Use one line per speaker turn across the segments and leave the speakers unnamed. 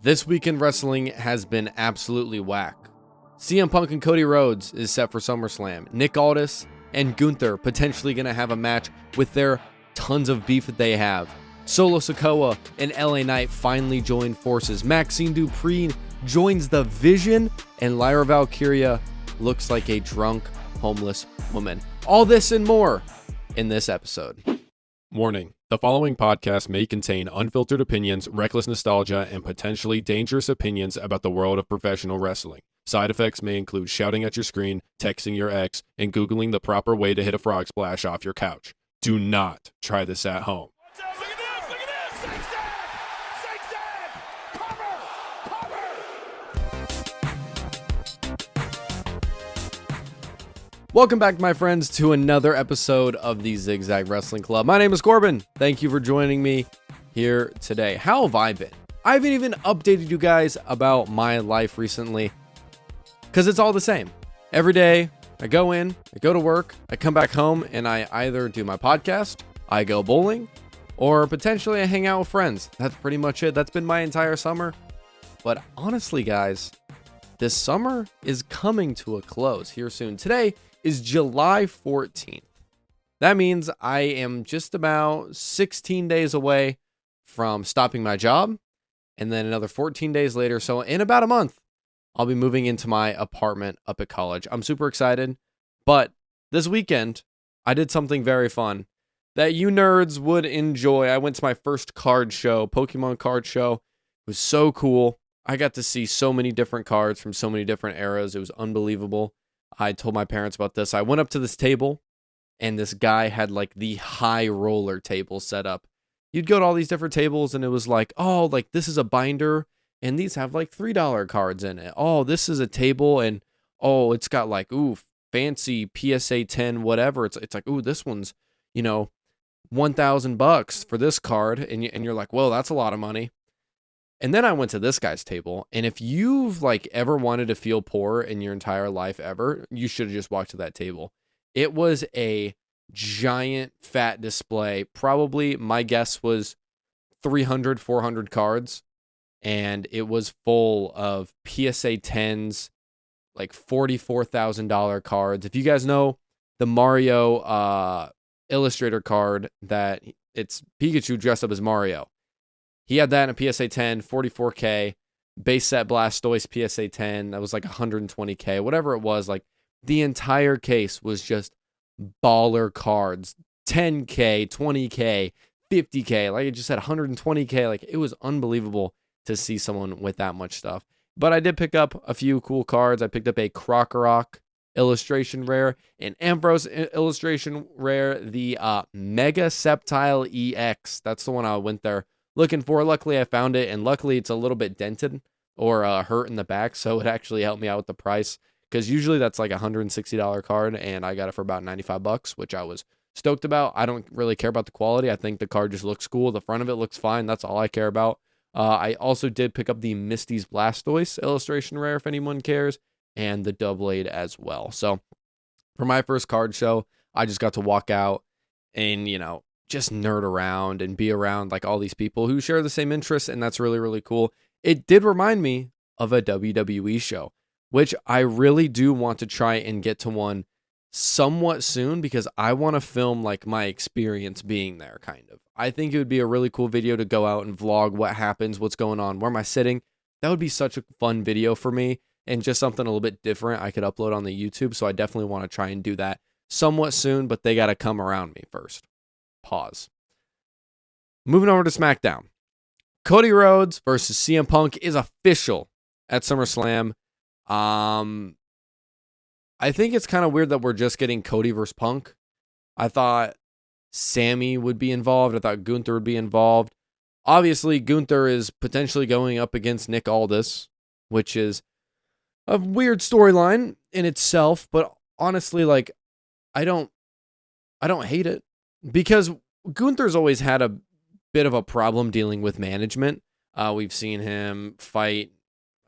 This week in wrestling has been absolutely whack. CM Punk and Cody Rhodes is set for SummerSlam. Nick Aldis and Gunther potentially going to have a match with their tons of beef that they have. Solo Sikoa and LA Knight finally join forces. Maxine Dupri joins the Vision, and Lyra Valkerya looks like a drunk, homeless woman. All this and more in this episode.
Warning. The following podcast may contain unfiltered opinions, reckless nostalgia, and potentially dangerous opinions about the world of professional wrestling. Side effects may include shouting at your screen, texting your ex, and Googling the proper way to hit a frog splash off your couch. Do not try this at home.
Welcome back, my friends, to another episode of the Zigzag Wrestling Club. My name is Corbin. Thank you for joining me here today. How have I been? I haven't even updated you guys about my life recently because it's all the same. Every day, I go in, I go to work, I come back home, and I either do my podcast, I go bowling, or potentially I hang out with friends. That's pretty much it. That's been my entire summer. But honestly, guys, this summer is coming to a close here soon. Today is July 14th. That means I am just about 16 days away from stopping my job, and then another 14 days later, so in about a month, I'll be moving into my apartment up at college. I'm super excited, but this weekend, I did something very fun that you nerds would enjoy. I went to my first card show, Pokemon card show. It was so cool. I got to see so many different cards from so many different eras. It was unbelievable. I told my parents about this. I went up to this table, and this guy had like the high roller table set up. You'd go to all these different tables, and it was like, oh, like this is a binder, and these have like $3 cards in it. Oh, this is a table, and oh, it's got like, ooh, fancy PSA 10, whatever. It's like, ooh, this one's, $1,000 for this card, and you're like, whoa, that's a lot of money. And then I went to this guy's table, and if you've like ever wanted to feel poor in your entire life ever, you should have just walked to that table. It was a giant fat display. Probably my guess was 300, 400 cards, and it was full of PSA 10s, like $44,000 cards. If you guys know the Mario Illustrator card that it's Pikachu dressed up as Mario. He had that in a PSA 10, 44K, base set Blastoise PSA 10. That was like 120K, whatever it was. Like the entire case was just baller cards, 10K, 20K, 50K. Like it just had 120K. Like it was unbelievable to see someone with that much stuff. But I did pick up a few cool cards. I picked up a Krokorok illustration rare, an Ambrose illustration rare, the Mega Septile EX. That's the one I went there looking for. Luckily, I found it, and luckily it's a little bit dented or hurt in the back, so it actually helped me out with the price, because usually that's like a $160 card, and I got it for about $95, which I was stoked about. I don't really care about the quality. I think the card just looks cool. The front of it looks fine. That's all I care about. I also did pick up the Misty's Blastoise illustration rare, if anyone cares, and the Doublade as well. So for my first card show, I just got to walk out and, just nerd around and be around like all these people who share the same interests, and that's really, really cool. It did remind me of a WWE show, which I really do want to try and get to one somewhat soon, because I want to film like my experience being there, kind of. I think it would be a really cool video to go out and vlog what happens, what's going on, where am I sitting. That would be such a fun video for me, and just something a little bit different I could upload on the YouTube. So I definitely want to try and do that somewhat soon, but they got to come around me first. Pause. Moving over to SmackDown. Cody Rhodes versus CM Punk is official at SummerSlam. I think it's kind of weird that we're just getting Cody versus Punk. I thought Sammy would be involved. I thought Gunther would be involved. Obviously, Gunther is potentially going up against Nick Aldis, which is a weird storyline in itself, but honestly, like, I don't hate it, because Gunther's always had a bit of a problem dealing with management. We've seen him fight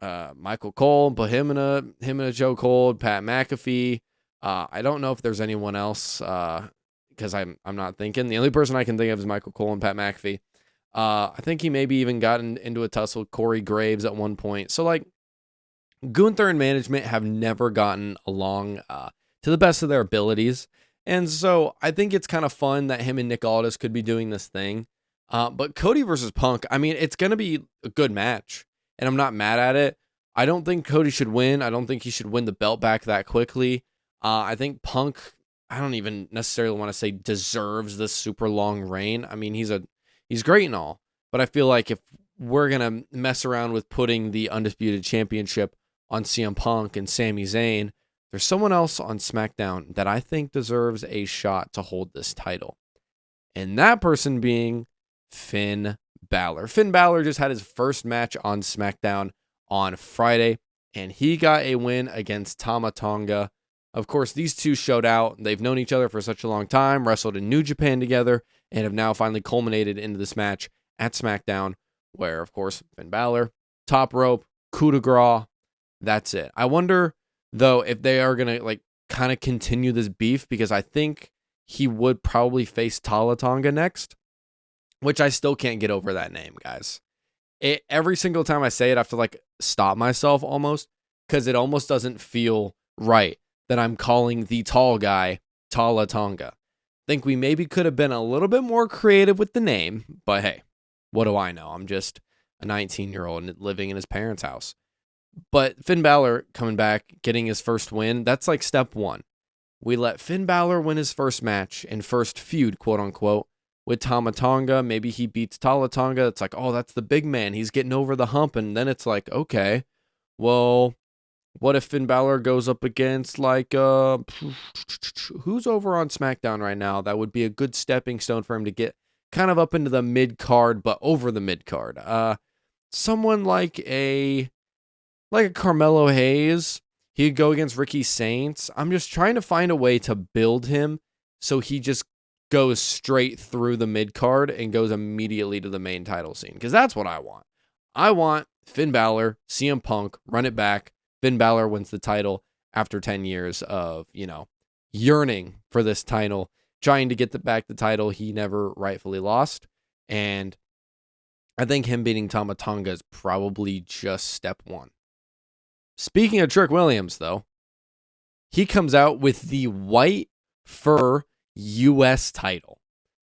Michael Cole, put him in a chokehold, Pat McAfee. I don't know if there's anyone else, because I'm not thinking. The only person I can think of is Michael Cole and Pat McAfee. I think he maybe even got into a tussle with Corey Graves at one point. So, like, Gunther and management have never gotten along to the best of their abilities. And so I think it's kind of fun that him and Nick Aldis could be doing this thing. But Cody versus Punk, I mean, it's going to be a good match. And I'm not mad at it. I don't think Cody should win. I don't think he should win the belt back that quickly. I think Punk, I don't even necessarily want to say deserves this super long reign. I mean, he's great and all. But I feel like if we're going to mess around with putting the Undisputed Championship on CM Punk and Sami Zayn, there's someone else on SmackDown that I think deserves a shot to hold this title. And that person being Finn Balor. Finn Balor just had his first match on SmackDown on Friday, and he got a win against Tama Tonga. Of course, these two showed out. They've known each other for such a long time, wrestled in New Japan together, and have now finally culminated into this match at SmackDown, where, of course, Finn Balor, top rope, coup de grace, that's it. I wonder, though, if they are going to like kind of continue this beef, because I think he would probably face Tama Tonga next, which I still can't get over that name, guys. Every single time I say it, I have to like stop myself almost, because it almost doesn't feel right that I'm calling the tall guy Tama Tonga. Think we maybe could have been a little bit more creative with the name, but hey, what do I know? I'm just a 19-year-old living in his parents' house. But Finn Balor coming back, getting his first win, that's like step one. We let Finn Balor win his first match and first feud, quote unquote, with Tama Tonga. Maybe he beats Tama Tonga. It's like, oh, that's the big man. He's getting over the hump. And then it's like, okay, well, what if Finn Balor goes up against like, who's over on SmackDown right now? That would be a good stepping stone for him to get kind of up into the mid card, but over the mid card. Someone like a Carmelo Hayes. He'd go against Ricky Saints. I'm just trying to find a way to build him so he just goes straight through the mid card and goes immediately to the main title scene, because that's what I want. I want Finn Balor, CM Punk, run it back. Finn Balor wins the title after 10 years of, yearning for this title, trying to get back the title he never rightfully lost. And I think him beating Tama Tonga is probably just step one. Speaking of Trick Williams, though, he comes out with the white fur U.S. title.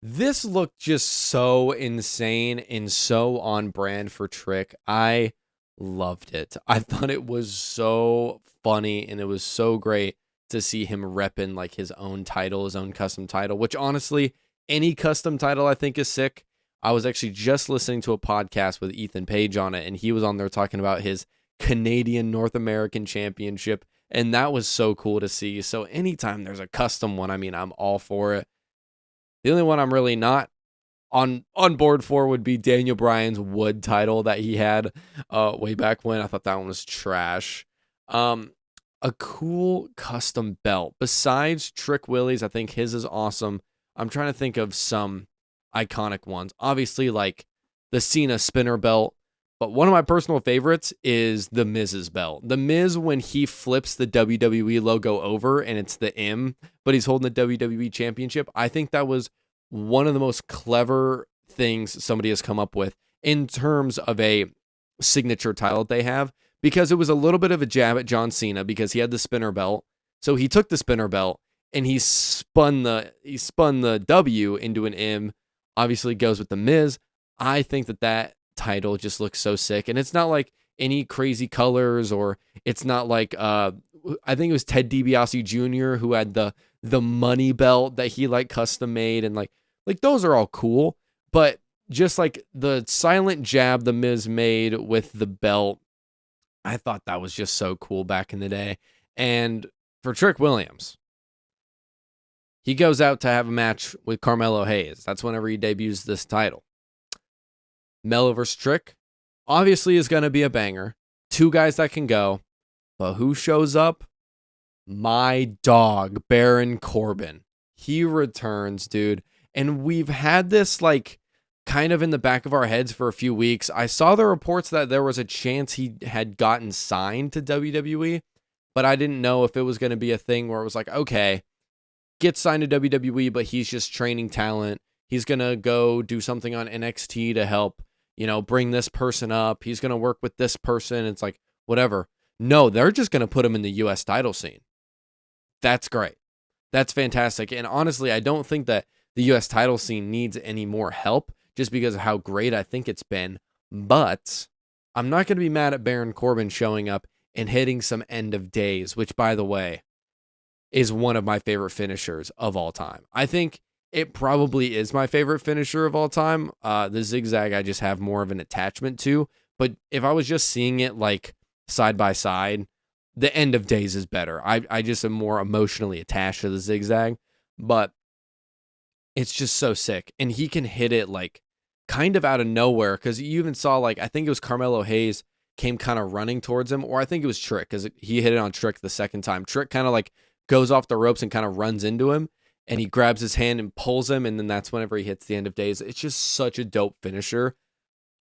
This looked just so insane and so on brand for Trick. I loved it. I thought it was so funny, and it was so great to see him repping like his own title, his own custom title, which honestly, any custom title I think is sick. I was actually just listening to a podcast with Ethan Page on it, and he was on there talking about his Canadian North American Championship, and that was so cool to see. So anytime there's a custom one, I mean, I'm all for it. The only one I'm really not on board for would be Daniel Bryan's wood title that he had way back when. I thought that one was trash. A cool custom belt. Besides Trick Willie's, I think his is awesome. I'm trying to think of some iconic ones. Obviously, like the Cena spinner belt. But one of my personal favorites is the Miz's belt. The Miz, when he flips the WWE logo over and it's the M, but he's holding the WWE Championship, I think that was one of the most clever things somebody has come up with in terms of a signature title that they have, because it was a little bit of a jab at John Cena because he had the spinner belt. So he took the spinner belt and he spun the W into an M. Obviously goes with the Miz. I think that title just looks so sick, and it's not like any crazy colors, or it's not like I think it was Ted DiBiase Jr. who had the money belt that he like custom made, and like those are all cool, but just like the silent jab the Miz made with the belt, I thought that was just so cool back in the day. And for Trick Williams, he goes out to have a match with Carmelo Hayes. That's whenever he debuts this title. Melo vs. Trick obviously is going to be a banger. Two guys that can go. But who shows up? My dog, Baron Corbin. He returns, dude. And we've had this like kind of in the back of our heads for a few weeks. I saw the reports that there was a chance he had gotten signed to WWE, but I didn't know if it was going to be a thing where it was like, okay, get signed to WWE, but he's just training talent. he's going to go do something on NXT to help, bring this person up. He's going to work with this person. It's like, whatever. No, they're just going to put him in the US title scene. That's great. That's fantastic. And honestly, I don't think that the US title scene needs any more help just because of how great I think it's been. But I'm not going to be mad at Baron Corbin showing up and hitting some end of days, which, by the way, is one of my favorite finishers of all time. I think it probably is my favorite finisher of all time. The zigzag I just have more of an attachment to. But if I was just seeing it like side by side, the end of days is better. I just am more emotionally attached to the zigzag. But it's just so sick. And he can hit it like kind of out of nowhere, because you even saw, like, I think it was Carmelo Hayes came kind of running towards him, or I think it was Trick, because he hit it on Trick the second time. Trick kind of like goes off the ropes and kind of runs into him, and he grabs his hand and pulls him, and then that's whenever he hits the end of days. It's just such a dope finisher.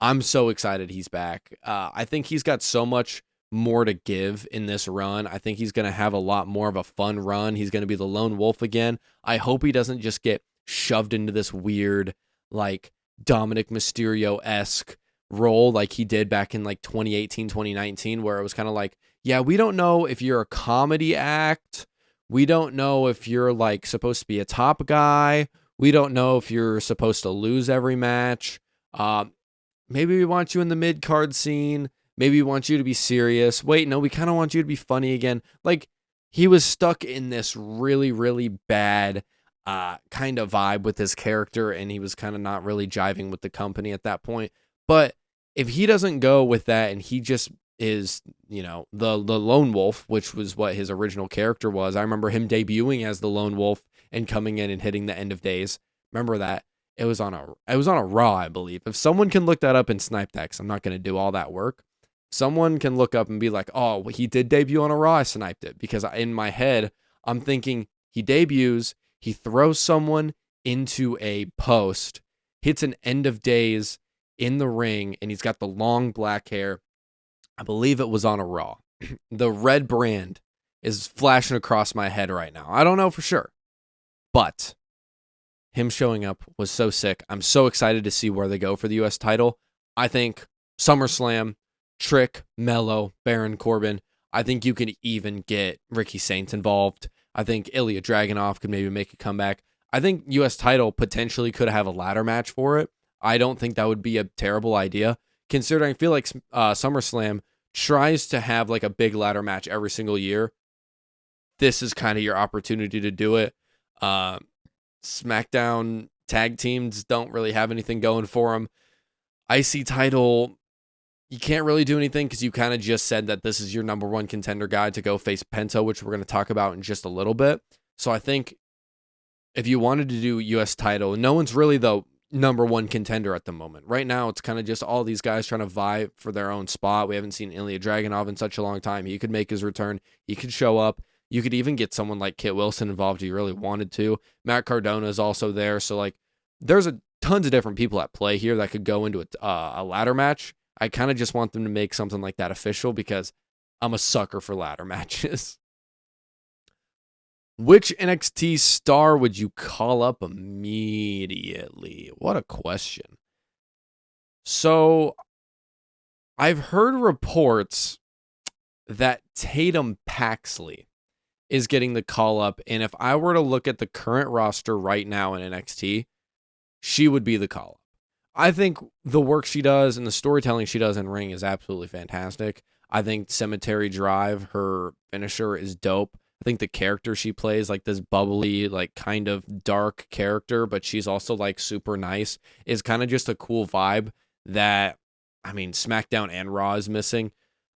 I'm so excited he's back. I think he's got so much more to give in this run. I think he's going to have a lot more of a fun run. He's going to be the lone wolf again. I hope he doesn't just get shoved into this weird, like, Dominic Mysterio-esque role like he did back in like 2018, 2019, where it was kind of like, yeah, we don't know if you're a comedy act. We don't know if you're like supposed to be a top guy. We don't know if you're supposed to lose every match. Maybe we want you in the mid-card scene. Maybe we want you to be serious. Wait, no, we kind of want you to be funny again. Like, he was stuck in this really, really bad kind of vibe with his character, and he was kind of not really jiving with the company at that point. But if he doesn't go with that and he just is, the lone wolf, which was what his original character was. I remember him debuting as the lone wolf and coming in and hitting the end of days. Remember that? It was on a Raw, I believe. If someone can look that up and snipe that, 'cause I'm not going to do all that work. Someone can look up and be like, oh, he did debut on a Raw, I sniped it. Because in my head, I'm thinking he debuts, he throws someone into a post, hits an end of days in the ring, and he's got the long black hair. I believe it was on a Raw. The red brand is flashing across my head right now. I don't know for sure. But him showing up was so sick. I'm so excited to see where they go for the US title. I think SummerSlam, Trick, Mello, Baron Corbin. I think you could even get Ricky Saints involved. I think Ilya Dragunov could maybe make a comeback. I think US title potentially could have a ladder match for it. I don't think that would be a terrible idea, considering I feel like SummerSlam tries to have like a big ladder match every single year. This is kind of your opportunity to do it. SmackDown tag teams don't really have anything going for them. IC title, you can't really do anything because you kind of just said that this is your number one contender guy to go face Penta, which we're going to talk about in just a little bit. So I think if you wanted to do US title, no one's really the number one contender at the moment. Right now, it's kind of just all these guys trying to vie for their own spot. We haven't seen Ilya Dragunov in such a long time. He could make his return. He could show up. You could even get someone like Kit Wilson involved if you really wanted to. Matt Cardona is also there. So, like, there's tons of different people at play here that could go into a ladder match. I kind of just want them to make something like that official because I'm a sucker for ladder matches. Which NXT star would you call up immediately? What a question. So, I've heard reports that Tatum Paxley is getting the call up, and if I were to look at the current roster right now in NXT, she would be the call up. I think the work she does and the storytelling she does in ring is absolutely fantastic. I think Cemetery Drive, her finisher, is dope. I think the character she plays, like this bubbly, like kind of dark character, but she's also like super nice, is kind of just a cool vibe that, I mean, SmackDown and Raw is missing.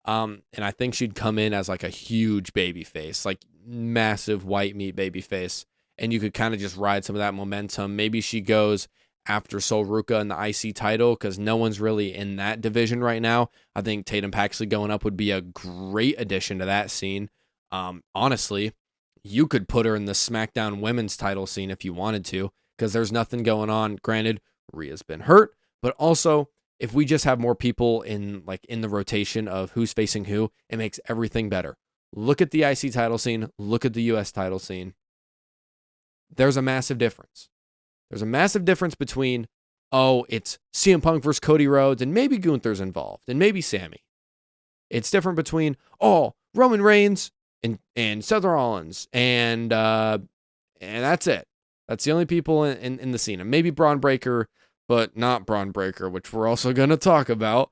And I think she'd come in as like a huge baby face, like massive white meat baby face. And you could kind of just ride some of that momentum. Maybe she goes after Sol Ruka in the IC title because no one's really in that division right now. I think Tatum Paxley going up would be a great addition to that scene. Honestly, you could put her in the SmackDown women's title scene if you wanted to, because there's nothing going on. Granted, Rhea's been hurt, but also if we just have more people in the rotation of who's facing who, it makes everything better. Look at the IC title scene. Look at the US title scene. There's a massive difference. There's a massive difference between, oh, it's CM Punk versus Cody Rhodes, and maybe Gunther's involved, and maybe Sammy. It's different between, oh, Roman Reigns and Seth Rollins, and that's it. That's the only people in the scene. And maybe Braun Breaker, but not Braun Breaker, which we're also going to talk about.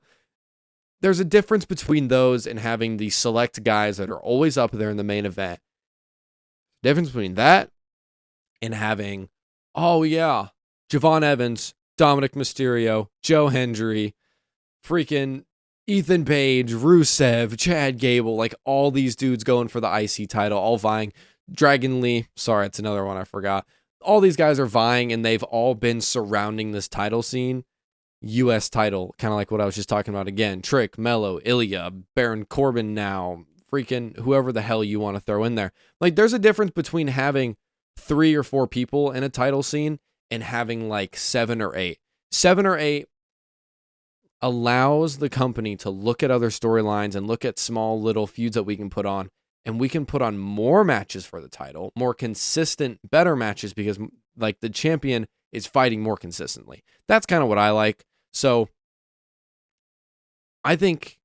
There's a difference between those and having the select guys that are always up there in the main event. Difference between that and having, oh yeah, Javon Evans, Dominic Mysterio, Joe Hendry, freaking Ethan Page, Rusev, Chad Gable, like all these dudes going for the IC title, all vying. Dragon Lee, sorry, it's another one I forgot. All these guys are vying, and they've all been surrounding this title scene. U.S. title, kind of like what I was just talking about again. Trick, Mello, Ilya, Baron Corbin now, freaking whoever the hell you want to throw in there. Like, there's a difference between having 3 or 4 people in a title scene and having like 7 or 8. 7 or 8 allows the company to look at other storylines and look at small little feuds that we can put on, and we can put on more matches for the title, more consistent, better matches, because like the champion is fighting more consistently. That's kind of what I like. So I think,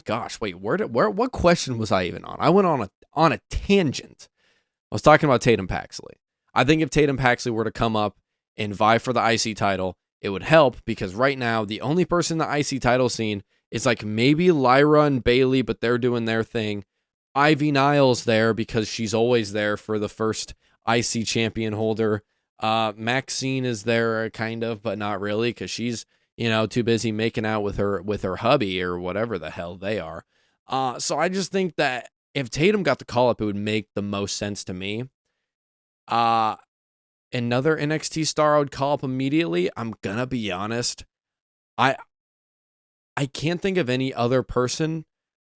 gosh, wait, what question was I even on? I went on a tangent. I was talking about Tatum Paxley. I think if Tatum Paxley were to come up and vie for the IC title, it would help, because right now the only person in the IC title scene is like maybe Lyra and Bailey, but they're doing their thing. Ivy Niles there because she's always there for the first IC champion holder. Maxine is there kind of, but not really, because she's, too busy making out with her hubby or whatever the hell they are. So I just think that if Tatum got the call up, it would make the most sense to me. Another NXT star I would call up immediately. I'm gonna be honest. I can't think of any other person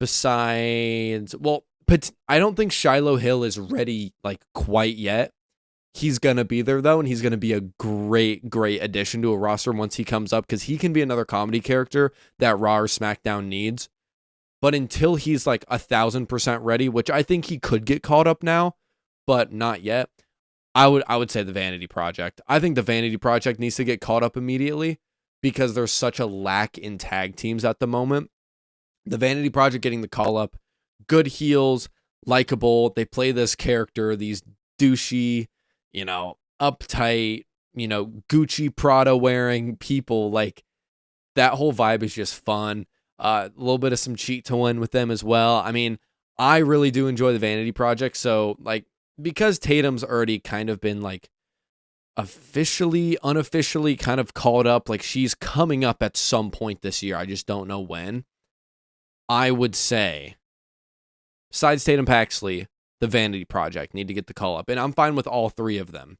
besides, but I don't think Shiloh Hill is ready like quite yet. He's going to be there though, and he's going to be a great addition to a roster once he comes up, because he can be another comedy character that Raw or SmackDown needs. But until he's like 1,000% ready, which I think he could get called up now, but not yet, I would say the Vanity Project. I think the Vanity Project needs to get called up immediately, because there's such a lack in tag teams at the moment. The Vanity Project getting the call up, good heels, likable. They play this character, these douchey, uptight, Gucci Prada wearing people. Like, that whole vibe is just fun. A little bit of some cheat to win with them as well. I mean, I really do enjoy the Vanity Project. So, like, because Tatum's already kind of been like officially, unofficially kind of called up, like she's coming up at some point this year. I just don't know when. I would say, besides Tatum Paxley, the Vanity Project need to get the call up. And I'm fine with all 3 of them,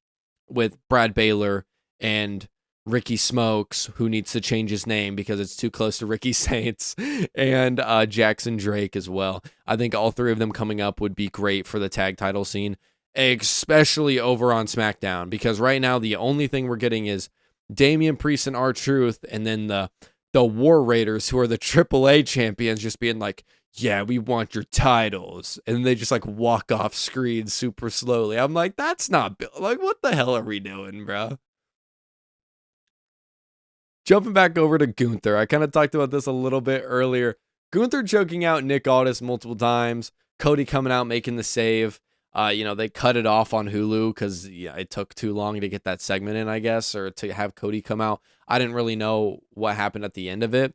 with Brad Baylor and Ricky Smokes, who needs to change his name because it's too close to Ricky Saints, and Jackson Drake as well. I think all 3 of them coming up would be great for the tag title scene, especially over on SmackDown, because right now the only thing we're getting is Damian Priest and R-Truth, and then the War Raiders, who are the AAA champions, just being like, yeah, we want your titles. And they just like walk off screen super slowly. I'm like, that's not, like, what the hell are we doing, bro? Jumping back over to Gunther. I kind of talked about this a little bit earlier. Gunther choking out Nick Aldis multiple times. Cody coming out making the save. They cut it off on Hulu because it took too long to get that segment in, I guess, or to have Cody come out. I didn't really know what happened at the end of it.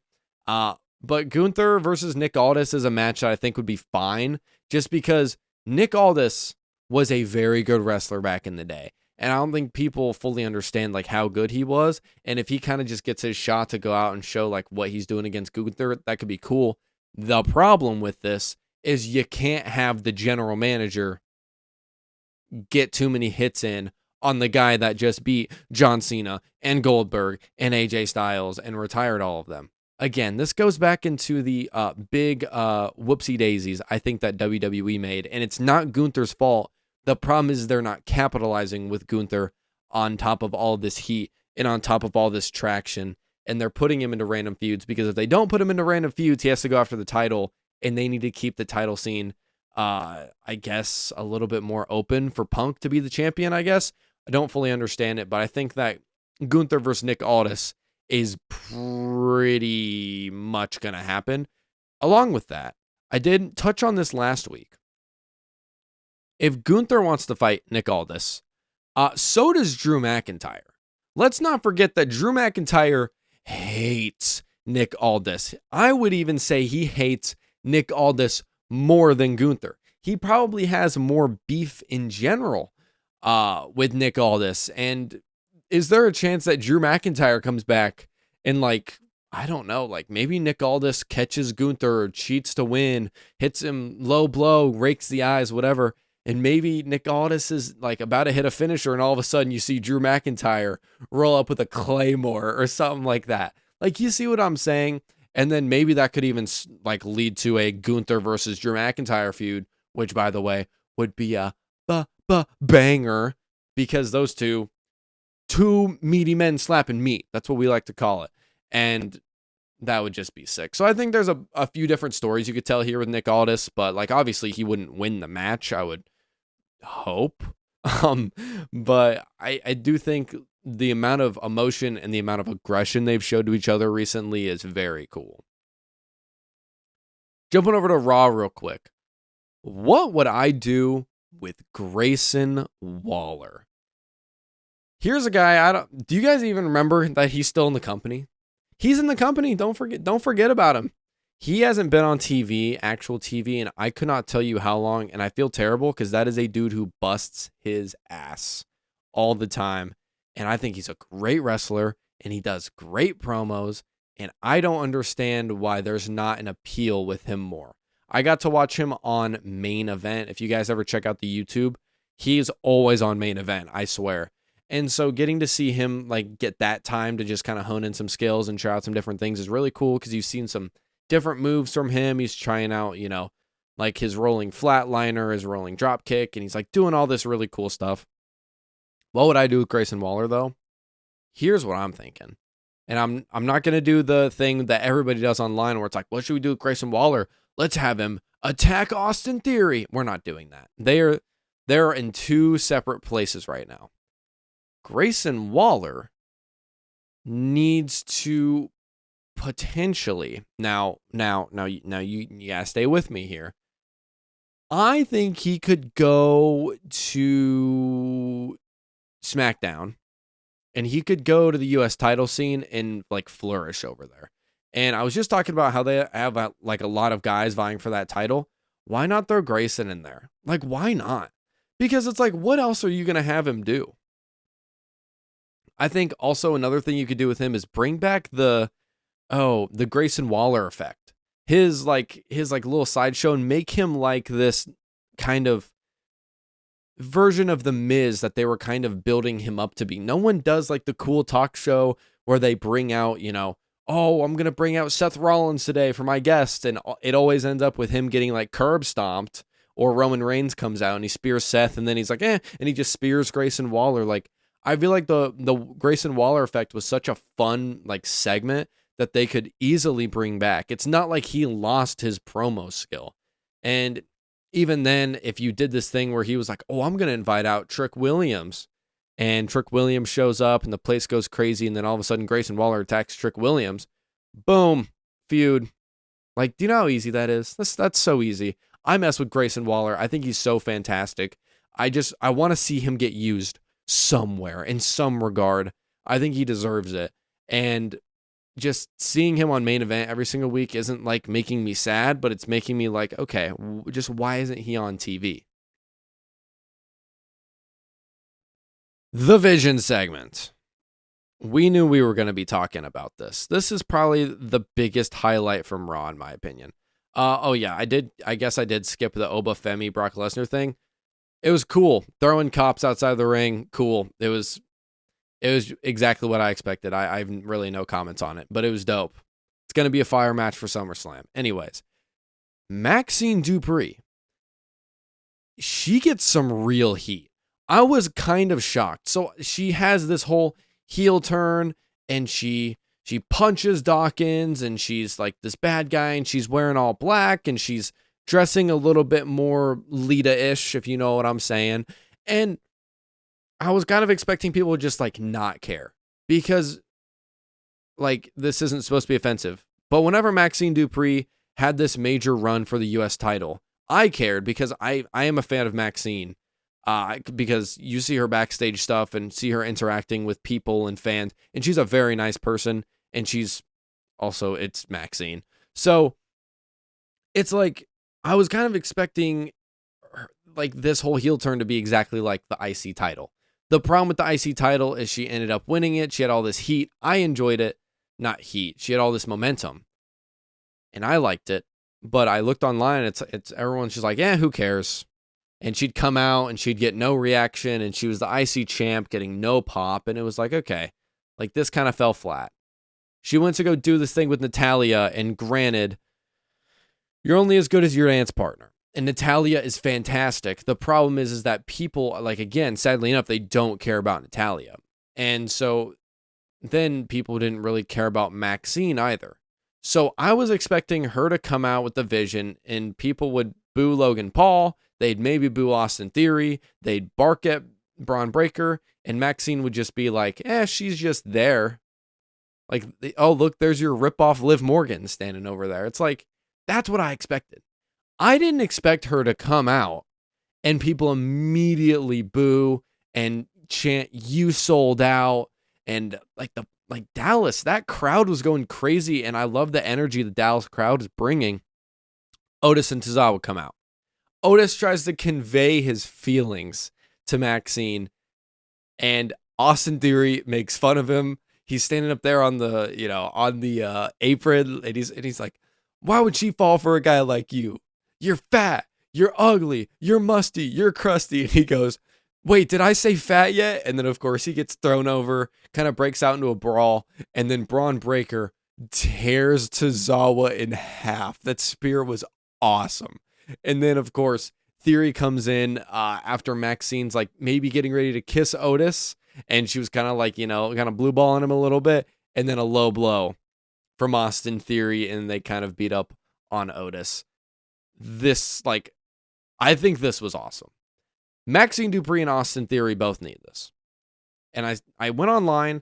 But Gunther versus Nick Aldis is a match that I think would be fine, just because Nick Aldis was a very good wrestler back in the day. And I don't think people fully understand like how good he was. And if he kind of just gets his shot to go out and show like what he's doing against Gunther, that could be cool. The problem with this is you can't have the general manager get too many hits in on the guy that just beat John Cena and Goldberg and AJ Styles and retired all of them. Again, this goes back into the big whoopsie daisies I think that WWE made, and it's not Gunther's fault. The problem is they're not capitalizing with Gunther on top of all this heat and on top of all this traction, and they're putting him into random feuds, because if they don't put him into random feuds, he has to go after the title, and they need to keep the title scene, I guess, a little bit more open for Punk to be the champion, I guess. I don't fully understand it, but I think that Gunther versus Nick Aldis is pretty much going to happen. Along with that, I did touch on this last week. If Gunther wants to fight Nick Aldis, so does Drew McIntyre. Let's not forget that Drew McIntyre hates Nick Aldis. I would even say he hates Nick Aldis more than Gunther. He probably has more beef in general with Nick Aldis. And is there a chance that Drew McIntyre comes back and, like, I don't know, like maybe Nick Aldis catches Gunther or cheats to win, hits him low blow, rakes the eyes, whatever, and maybe Nick Aldis is like about to hit a finisher and all of a sudden you see Drew McIntyre roll up with a Claymore or something like that. Like, you see what I'm saying? And then maybe that could even like lead to a Gunther versus Drew McIntyre feud, which, by the way, would be a banger, because those two meaty men slapping meat. That's what we like to call it. And that would just be sick. So I think there's a few different stories you could tell here with Nick Aldis, but like obviously he wouldn't win the match, I would hope. But I do think the amount of emotion and the amount of aggression they've showed to each other recently is very cool. Jumping over to Raw real quick. What would I do with Grayson Waller? Here's a guy, do you guys even remember that he's still in the company? He's in the company. Don't forget about him. He hasn't been on TV, actual TV, and I could not tell you how long, and I feel terrible because that is a dude who busts his ass all the time, and I think he's a great wrestler, and he does great promos, and I don't understand why there's not an appeal with him more. I got to watch him on Main Event. If you guys ever check out the YouTube, he's always on Main Event, I swear. And so getting to see him like get that time to just kind of hone in some skills and try out some different things is really cool, because you've seen some different moves from him. He's trying out, like his rolling flatliner, his rolling drop kick, and he's like doing all this really cool stuff. What would I do with Grayson Waller though? Here's what I'm thinking. And I'm not going to do the thing that everybody does online where it's like, what should we do with Grayson Waller? Let's have him attack Austin Theory. We're not doing that. They're in two separate places right now. Grayson Waller needs to potentially now you gotta stay with me here. I think he could go to SmackDown and he could go to the US title scene and like flourish over there. And I was just talking about how they have like a lot of guys vying for that title. Why not throw Grayson in there? Like, why not? Because it's like, what else are you going to have him do? I think also another thing you could do with him is bring back the Grayson Waller effect. His little sideshow, and make him like this kind of version of the Miz that they were kind of building him up to be. No one does like the cool talk show where they bring out, oh, I'm going to bring out Seth Rollins today for my guest. And it always ends up with him getting like curb stomped, or Roman Reigns comes out and he spears Seth and then he's like, and he just spears Grayson Waller. Like, I feel like the Grayson Waller effect was such a fun like segment that they could easily bring back. It's not like he lost his promo skill. And even then, if you did this thing where he was like, oh, I'm going to invite out Trick Williams, and Trick Williams shows up and the place goes crazy, and then all of a sudden Grayson Waller attacks Trick Williams, boom, feud. Like, do you know how easy that is? That's so easy. I mess with Grayson Waller. I think he's so fantastic. I want to see him get used somewhere in some regard. I think he deserves it. And just seeing him on Main Event every single week isn't like making me sad, but it's making me like, okay, just why isn't he on TV? The Vision segment. We knew we were going to be talking about this. This is probably the biggest highlight from Raw, in my opinion. I guess I did skip the Oba Femi Brock Lesnar thing. It was cool. Throwing cops outside the ring, cool. It was exactly what I expected. I have really no comments on it, but it was dope. It's going to be a fire match for SummerSlam. Anyways, Maxine Dupri, she gets some real heat. I was kind of shocked. So she has this whole heel turn, and she punches Dawkins, and she's like this bad guy, and she's wearing all black, and she's dressing a little bit more Lita-ish, if you know what I'm saying. And I was kind of expecting people to just like not care because like this isn't supposed to be offensive. But whenever Maxine Dupri had this major run for the US title, I cared because I am a fan of Maxine. Because you see her backstage stuff and see her interacting with people and fans, and she's a very nice person, and she's also, it's Maxine. So it's like, I was kind of expecting like this whole heel turn to be exactly like the IC title. The problem with the IC title is she ended up winning it. She had all this heat. I enjoyed it. Not heat. She had all this momentum. And I liked it. But I looked online, it's everyone's just like, yeah, who cares? And she'd come out and she'd get no reaction, and she was the IC champ getting no pop, and it was like, okay, like this kind of fell flat. She went to go do this thing with Natalya, and granted, you're only as good as your dance partner. And Natalya is fantastic. The problem is that people, like, again, sadly enough, they don't care about Natalya. And so then people didn't really care about Maxine either. So I was expecting her to come out with the vision, and people would boo Logan Paul. They'd maybe boo Austin Theory. They'd bark at Braun Breaker. And Maxine would just be like, she's just there. Like, oh, look, there's your ripoff Liv Morgan standing over there. It's like, that's what I expected. I didn't expect her to come out and people immediately boo and chant, "You sold out." And like Dallas, that crowd was going crazy. And I love the energy the Dallas crowd is bringing. Otis and Tozawa come out. Otis tries to convey his feelings to Maxine, and Austin Theory makes fun of him. He's standing up there on the apron, and he's like, "Why would she fall for a guy like you? You're fat, you're ugly, you're musty, you're crusty." And he goes, "Wait, did I say fat yet?" And then of course he gets thrown over, kind of breaks out into a brawl, and then Braun Breaker tears Tozawa in half. That spear was awesome. And then, of course, Theory comes in after Maxine's like maybe getting ready to kiss Otis. And she was kind of like, kind of blue balling him a little bit. And then a low blow from Austin Theory. And they kind of beat up on Otis. I think this was awesome. Maxine Dupri and Austin Theory both need this. And I went online,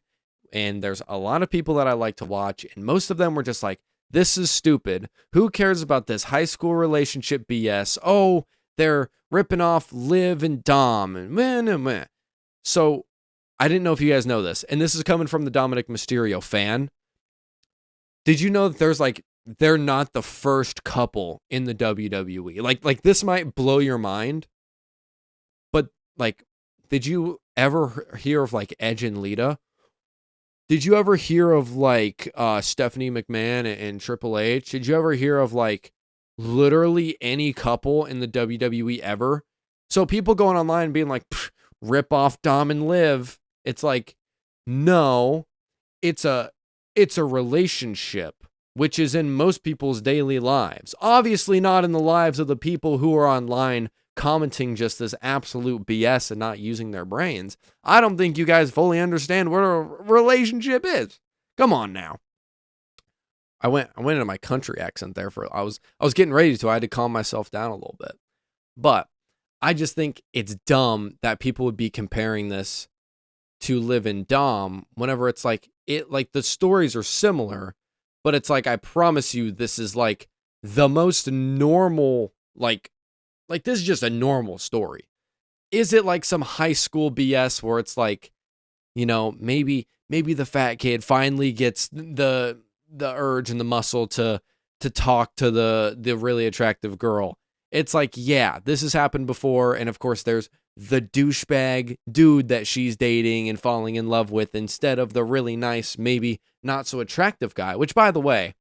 and there's a lot of people that I like to watch. And most of them were just like, this is stupid. Who cares about this high school relationship BS? Oh, they're ripping off Liv and Dom. And meh. So I didn't know if you guys know this. And this is coming from the Dominic Mysterio fan. Did you know that they're not the first couple in the WWE? Like this might blow your mind. But like, did you ever hear of like Edge and Lita? Did you ever hear of like Stephanie McMahon and Triple H? Did you ever hear of like literally any couple in the WWE ever? So people going online being like, rip off Dom and Liv. It's like, no, it's a relationship, which is in most people's daily lives. Obviously not in the lives of the people who are online commenting just this absolute BS and not using their brains. I don't think you guys fully understand what a relationship is. Come on now. I went into my country accent there I was getting ready to. I had to calm myself down a little bit. But I just think it's dumb that people would be comparing this to Liv and Dom whenever it's like the stories are similar, but it's like, I promise you this is like the most normal, like this is just a normal story. Is it like some high school BS where it's like, maybe the fat kid finally gets the urge and the muscle to talk to the really attractive girl? It's like, yeah, this has happened before. And of course there's the douchebag dude that she's dating and falling in love with instead of the really nice, maybe not so attractive guy, which by the way,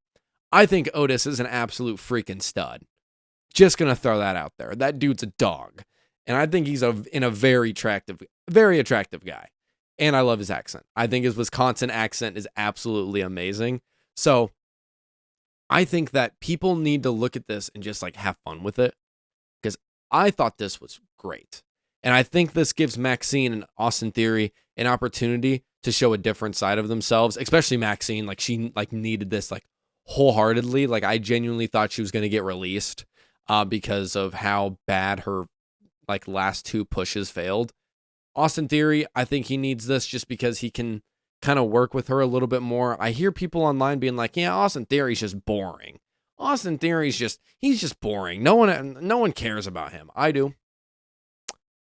I think Otis is an absolute freaking stud. Just going to throw that out there. That dude's a dog. And I think he's a very attractive guy. And I love his accent. I think his Wisconsin accent is absolutely amazing. So I think that people need to look at this and just like have fun with it. Because I thought this was great. And I think this gives Maxine and Austin Theory an opportunity to show a different side of themselves. Especially Maxine. Like she needed this wholeheartedly. Like I genuinely thought she was going to get released. Because of how bad her last two pushes failed. Austin Theory, I think he needs this just because he can kind of work with her a little bit more. I hear people online being like, yeah, Austin Theory's just boring. Austin Theory's he's just boring. No one cares about him. I do.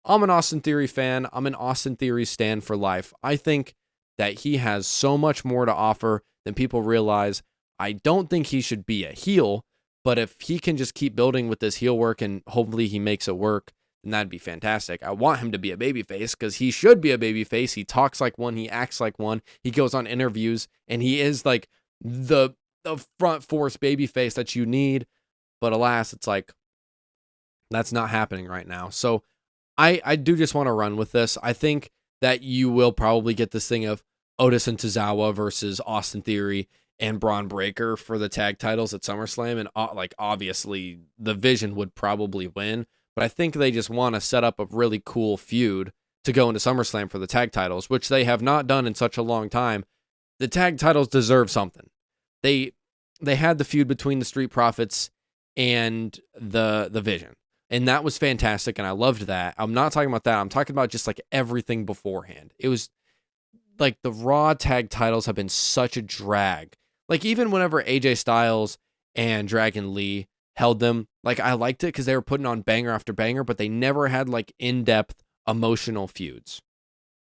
I'm an Austin Theory fan. I'm an Austin Theory stan for life. I think that he has so much more to offer than people realize. I don't think he should be a heel, but if he can just keep building with this heel work and hopefully he makes it work, then that'd be fantastic. I want him to be a babyface because he should be a babyface. He talks like one. He acts like one. He goes on interviews, and he is like the front force babyface that you need. But alas, it's like that's not happening right now. So I do just want to run with this. I think that you will probably get this thing of Otis and Tozawa versus Austin Theory and Braun Breaker for the tag titles at SummerSlam. And like obviously the Vision would probably win, but I think they just want to set up a really cool feud to go into SummerSlam for the tag titles, which they have not done in such a long time. The tag titles deserve something. They had the feud between the Street Profits and the Vision. And that was fantastic, and I loved that. I'm not talking about that. I'm talking about just like everything beforehand. It was like the Raw tag titles have been such a drag. Like even whenever AJ Styles and Dragon Lee held them, like I liked it because they were putting on banger after banger, but they never had like in-depth emotional feuds.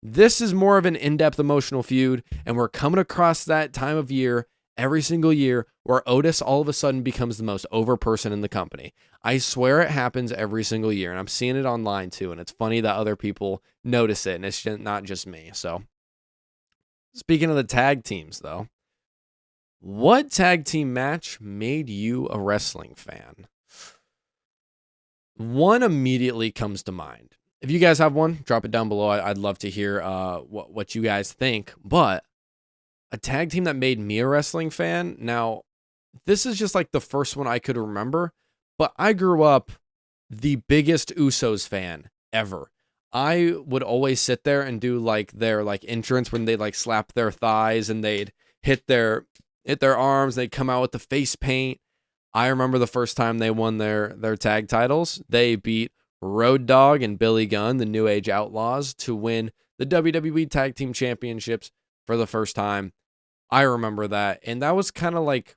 This is more of an in-depth emotional feud, and we're coming across that time of year every single year where Otis all of a sudden becomes the most over person in the company. I swear it happens every single year, and I'm seeing it online too, and it's funny that other people notice it, and it's not just me. So, speaking of the tag teams, though, what tag team match made you a wrestling fan? One immediately comes to mind. If you guys have one, drop it down below. I'd love to hear what you guys think, but a tag team that made me a wrestling fan. Now, this is just like the first one I could remember, but I grew up the biggest Usos fan ever. I would always sit there and do like their like entrance when they like slap their thighs and they'd hit their arms. They'd come out with the face paint. I remember the first time they won their tag titles. They beat Road Dogg and Billy Gunn, the New Age Outlaws, to win the WWE Tag Team Championships for the first time. I remember that. And that was kind of like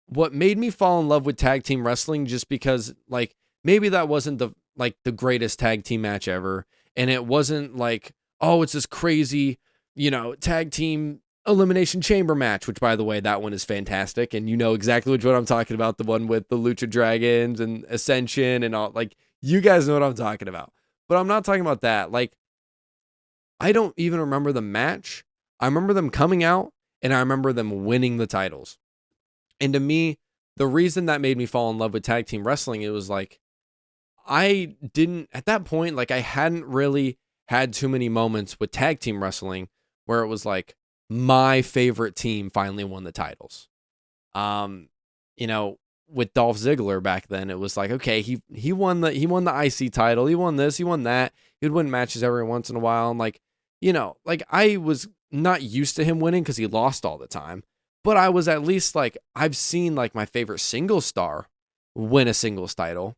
what made me fall in love with tag team wrestling, just because like maybe that wasn't the greatest tag team match ever. And it wasn't like, oh, it's this crazy, tag team elimination chamber match, which by the way, that one is fantastic. And you know exactly which one I'm talking about. The one with the Lucha Dragons and Ascension and all, like you guys know what I'm talking about, but I'm not talking about that. Like, I don't even remember the match. I remember them coming out and I remember them winning the titles. And to me, the reason that made me fall in love with tag team wrestling, it was like, I didn't, at that point, like I hadn't really had too many moments with tag team wrestling where it was like my favorite team finally won the titles. With Dolph Ziggler back then, it was like, okay, he won the IC title, he won this, he won that. He'd win matches every once in a while. And like I was not used to him winning because he lost all the time. But I was at least like, I've seen like my favorite single star win a singles title.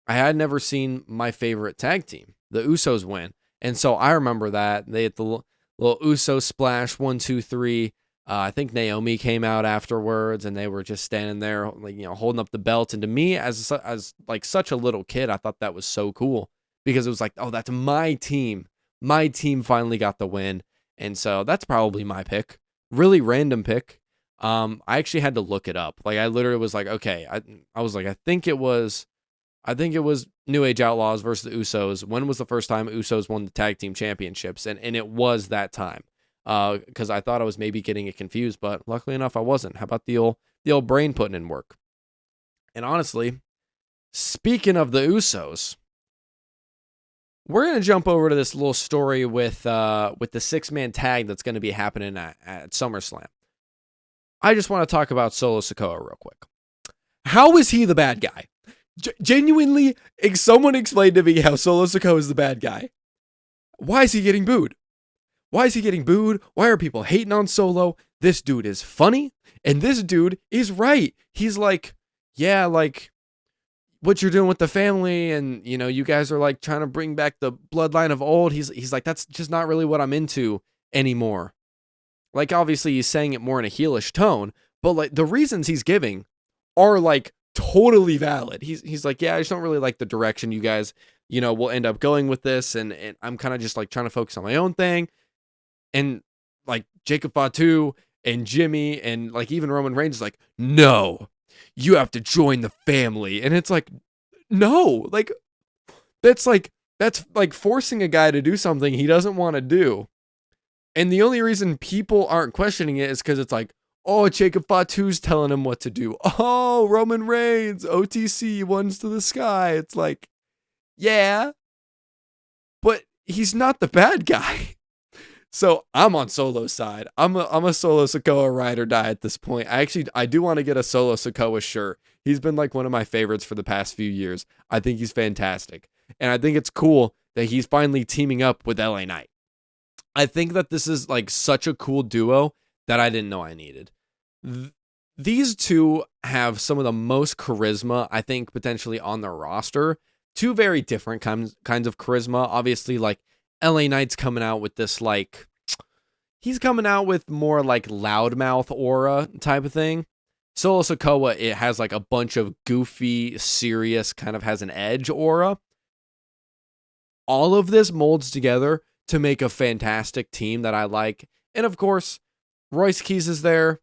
I had never seen my favorite tag team, the Usos, win. And so I remember that. They had the little Uso splash, 1, 2, 3. I think Naomi came out afterwards and they were just standing there, like, holding up the belt. And to me, as like such a little kid, I thought that was so cool because it was like, oh, that's my team. My team finally got the win. And so that's probably my pick. Really random pick. I actually had to look it up. Like I literally was like, okay, I was like, I think it was New Age Outlaws versus the Usos. When was the first time Usos won the tag team championships? And it was that time. Because I thought I was maybe getting it confused, but luckily enough, I wasn't. How about the old brain putting in work? And honestly, speaking of the Usos, we're gonna jump over to this little story with the 6-man tag that's going to be happening at SummerSlam. I just want to talk about Solo Sikoa real quick. How is he the bad guy? Genuinely, someone explained to me how Solo Sikoa is the bad guy. Why is he getting booed? Why is he getting booed? Why are people hating on Solo? This dude is funny, and this dude is right. He's like, yeah, like, what you're doing with the family, and you guys are like trying to bring back the bloodline of old. He's like, that's just not really what I'm into anymore. Like, obviously he's saying it more in a heelish tone, but like the reasons he's giving are like totally valid. He's like, yeah, I just don't really like the direction you guys, will end up going with this, and I'm kind of just like trying to focus on my own thing. And like Jacob Fatu and Jimmy and like even Roman Reigns is like, no, you have to join the family. And it's like, no, like that's like forcing a guy to do something he doesn't want to do. And the only reason people aren't questioning it is because it's like, oh, Jacob Fatu's telling him what to do. Oh, Roman Reigns, OTC, ones to the sky. It's like, yeah, but he's not the bad guy. So I'm on Solo's side. I'm a Solo Sikoa ride or die at this point. I do want to get a Solo Sikoa shirt. He's been like one of my favorites for the past few years. I think he's fantastic. And I think it's cool that he's finally teaming up with LA Knight. I think that this is like such a cool duo that I didn't know I needed. These two have some of the most charisma, I think, potentially on their roster. Two very different kinds of charisma. Obviously, like LA Knight's coming out with this like, he's coming out with more like loudmouth aura type of thing. Solo Sikoa, it has like a bunch of goofy, serious, kind of has an edge aura. All of this molds together to make a fantastic team that I like. And of course, Royce Keys is there.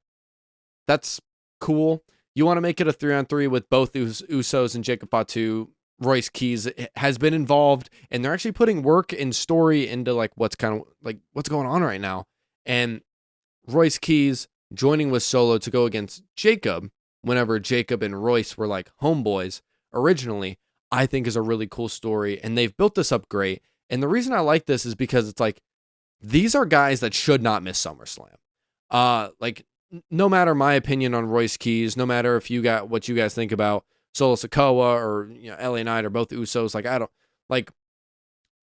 That's cool. You want to make it a 3-on-3 with both Usos and Jacob Fatu. Royce Keys has been involved, and they're actually putting work and story into like what's going on right now. And Royce Keys joining with Solo to go against Jacob whenever Jacob and Royce were like homeboys originally, I think is a really cool story, and they've built this up great. And the reason I like this is because it's like, these are guys that should not miss SummerSlam. Like, no matter my opinion on Royce Keys, no matter if you got what you guys think about Solo Sikoa or LA Knight or both Usos,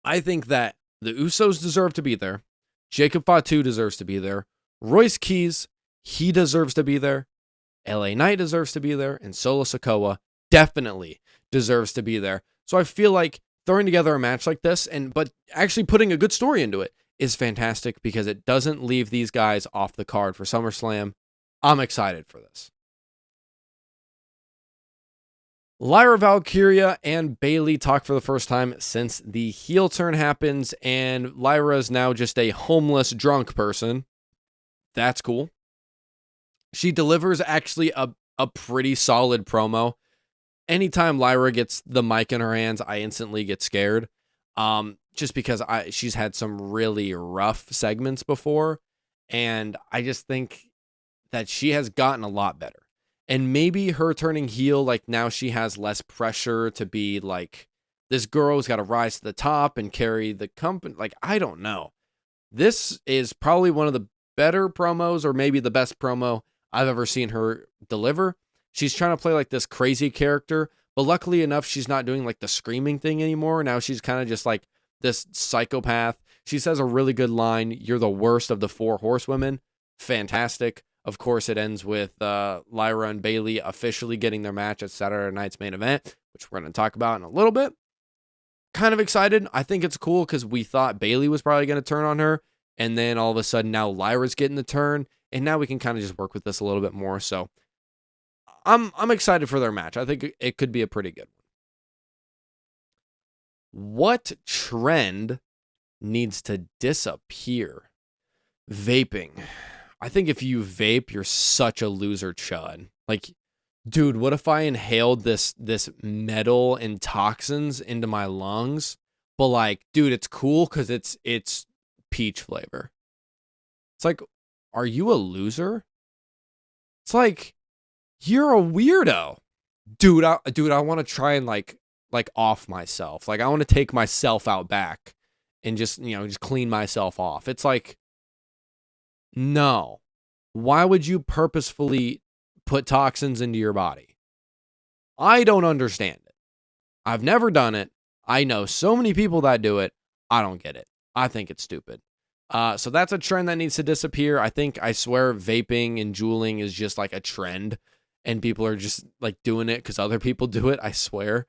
I think that the Usos deserve to be there. Jacob Fatu deserves to be there. Royce Keys, he deserves to be there. LA Knight deserves to be there. And Solo Sikoa definitely deserves to be there. So I feel like throwing together a match like this, but actually putting a good story into it, is fantastic because it doesn't leave these guys off the card for SummerSlam. I'm excited for this. Lyra Valkerya and Bayley talk for the first time since the heel turn happens, and Lyra is now just a homeless drunk person. That's cool. She delivers actually a pretty solid promo. Anytime Lyra gets the mic in her hands, I instantly get scared. Just because she's had some really rough segments before, and I just think that she has gotten a lot better. And maybe her turning heel, like now she has less pressure to be like, this girl's got to rise to the top and carry the company. Like, I don't know. This is probably one of the better promos, or maybe the best promo I've ever seen her deliver. She's trying to play like this crazy character, but luckily enough, she's not doing like the screaming thing anymore. Now she's kind of just like this psychopath. She says a really good line, "You're the worst of the 4 horsewomen." Fantastic. Of course, it ends with Lyra and Bayley officially getting their match at Saturday night's main event, which we're going to talk about in a little bit. Kind of excited. I think it's cool because we thought Bayley was probably going to turn on her, and then all of a sudden now Lyra's getting the turn, and now we can kind of just work with this a little bit more. So I'm excited for their match. I think it could be a pretty good one. What trend needs to disappear? Vaping. I think if you vape, you're such a loser chud. Like, dude, what if I inhaled this metal and toxins into my lungs? But like, dude, it's cool because it's peach flavor. It's like, are you a loser? It's like, you're a weirdo. Dude, I want to try and like off myself. Like, I want to take myself out back and just clean myself off. It's like, no. Why would you purposefully put toxins into your body? I don't understand it. I've never done it. I know so many people that do it. I don't get it. I think it's stupid. So that's a trend that needs to disappear. I swear vaping and juuling is just like a trend. and people are just like doing it because other people do it. I swear.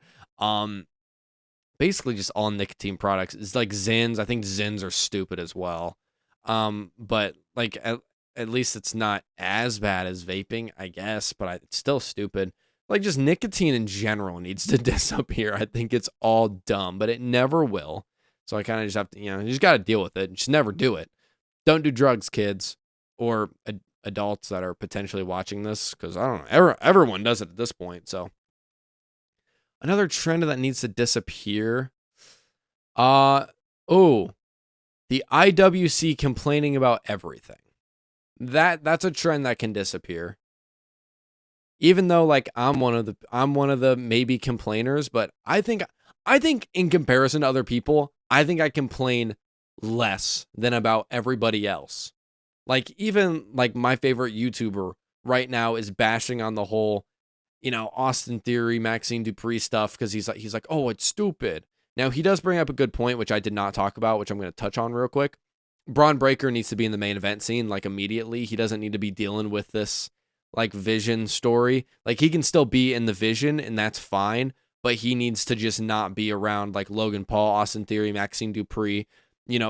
Basically just all nicotine products. It's like Zins. I think Zins are stupid as well. But like at least it's not as bad as vaping, I guess, but it's still stupid. Like just nicotine in general needs to disappear. I think it's all dumb, but it never will. So I kind of just have to, you just got to deal with it. Just never do it. Don't do drugs, kids, or adults that are potentially watching this, because I don't know, everyone does it at this point. So another trend that needs to disappear. The IWC complaining about everything. That's a trend that can disappear. Even though like I'm one of the maybe complainers, but I think in comparison to other people, I think I complain less than about everybody else. Like even like my favorite YouTuber right now is bashing on the whole, Austin Theory, Maxine Dupri stuff, because he's like, oh, it's stupid. Now he does bring up a good point, which I did not talk about, which I'm going to touch on real quick. Braun Breaker needs to be in the main event scene like immediately. He doesn't need to be dealing with this like Vision story. Like he can still be in the Vision and that's fine, but he needs to just not be around like Logan Paul, Austin Theory, Maxine Dupri,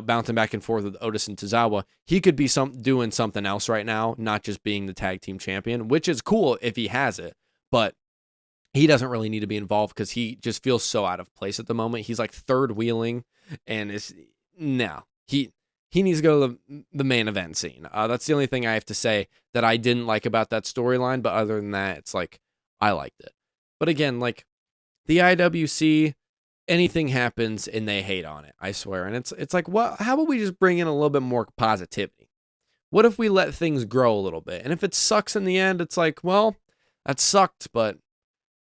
bouncing back and forth with Otis and Tozawa. He could be doing something else right now, not just being the tag team champion, which is cool if he has it, but he doesn't really need to be involved because he just feels so out of place at the moment. He's like third wheeling, and he needs to go to the main event scene. That's the only thing I have to say that I didn't like about that storyline, but other than that, it's like I liked it. But again, like the IWC, anything happens and they hate on it, I swear. And it's like, well, how about we just bring in a little bit more positivity? What if we let things grow a little bit? And if it sucks in the end, it's like, well, that sucked, but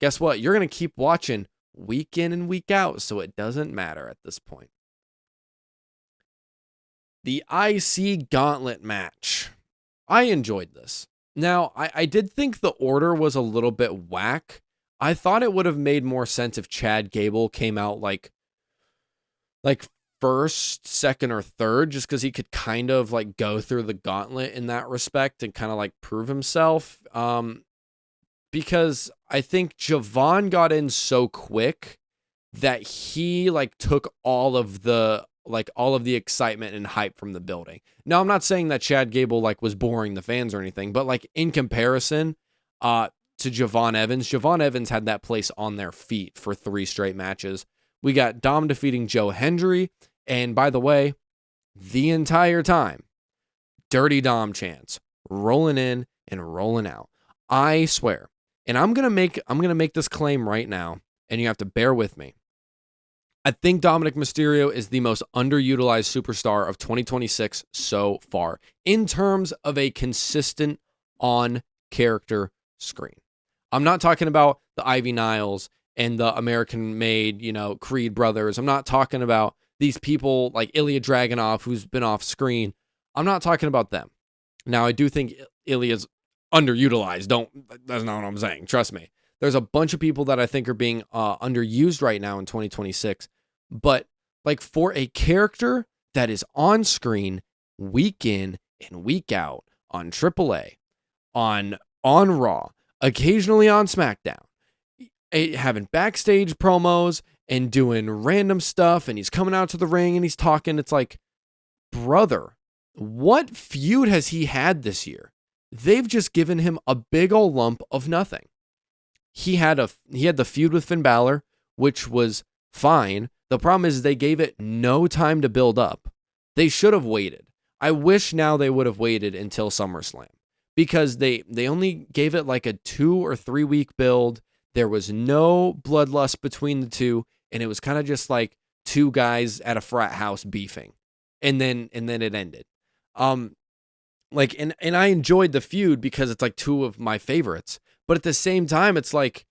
guess what? You're going to keep watching week in and week out, so it doesn't matter at this point. The IC Gauntlet match. I enjoyed this. Now, I did think the order was a little bit whack. I thought it would have made more sense if Chad Gable came out like first, second, or third, just because he could kind of like go through the gauntlet in that respect and kind of like prove himself. Because I think Javon got in so quick that he like took all of the excitement and hype from the building. Now, I'm not saying that Chad Gable like was boring the fans or anything, but like in comparison to Javon Evans had that place on their feet for 3 straight matches. We got Dom defeating Joe Hendry, and by the way, the entire time, Dirty Dom chants rolling in and rolling out. I swear. And I'm gonna make this claim right now, and you have to bear with me. I think Dominic Mysterio is the most underutilized superstar of 2026 so far in terms of a consistent on-character screen. I'm not talking about the Ivy Niles and the American-made, Creed brothers. I'm not talking about these people like Ilya Dragunov, who's been off screen. I'm not talking about them. Now, I do think Ilya's underutilized. That's not what I'm saying. Trust me. There's a bunch of people that I think are being underused right now in 2026. But like for a character that is on screen week in and week out on AAA, on Raw, occasionally on SmackDown, having backstage promos and doing random stuff, and he's coming out to the ring and he's talking, it's like, brother, what feud has he had this year? They've just given him a big old lump of nothing. He had the feud with Finn Balor, which was fine. The problem is they gave it no time to build up. They should have waited. I wish now they would have waited until SummerSlam, because they only gave it like a 2 or 3 week build. There was no bloodlust between the two, and it was kind of just like two guys at a frat house beefing, and then it ended. And I enjoyed the feud because it's like two of my favorites, but at the same time, it's like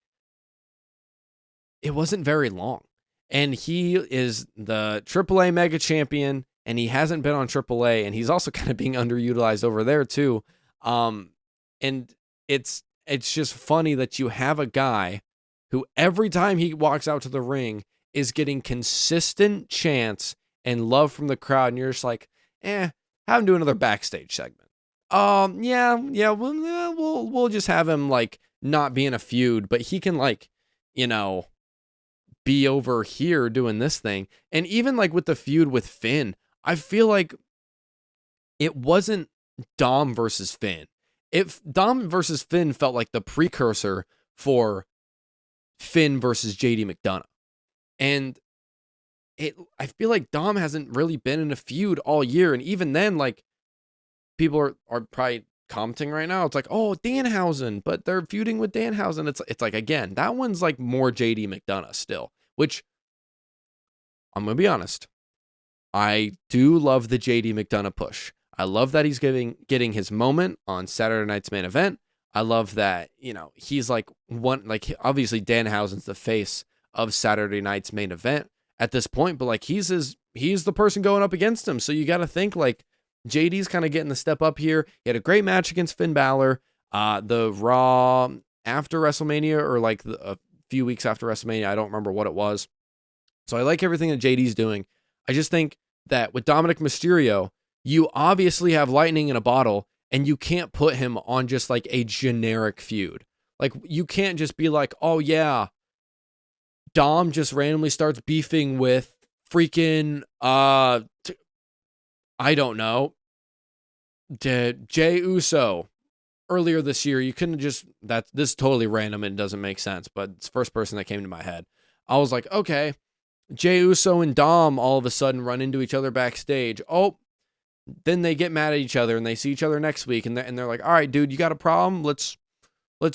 it wasn't very long. And he is the AAA Mega Champion, and he hasn't been on AAA, and he's also kind of being underutilized over there too. And it's just funny that you have a guy who every time he walks out to the ring is getting consistent chants and love from the crowd, and you're just like, have him do another backstage segment. We'll just have him like not be in a feud, but he can like, you know, be over here doing this thing. And even like with the feud with Finn, I feel like it wasn't Dom versus Finn. If Dom versus Finn felt like the precursor for Finn versus JD McDonough. And I feel like Dom hasn't really been in a feud all year. And even then, like, people are probably commenting right now. It's like, oh, Danhausen, but they're feuding with Danhausen. It's like, again, that one's like more JD McDonough still, which I'm going to be honest. I do love the JD McDonough push. I love that he's getting his moment on Saturday night's main event. I love that, you know, he's like obviously Danhausen's the face of Saturday night's main event at this point, but like he's the person going up against him. So you got to think like JD's kind of getting the step up here. He had a great match against Finn Balor. The Raw after WrestleMania or like a few weeks after WrestleMania. I don't remember what it was. So I like everything that JD's doing. I just think that with Dominic Mysterio, you obviously have lightning in a bottle and you can't put him on just like a generic feud. Like you can't just be like, oh yeah, Dom just randomly starts beefing with freaking, I don't know, Jey Uso earlier this year. You couldn't just, this is totally random and doesn't make sense, but it's the first person that came to my head. I was like, okay, Jey Uso and Dom all of a sudden run into each other backstage. Oh, then they get mad at each other and they see each other next week and they're like, all right, dude, you got a problem? Let's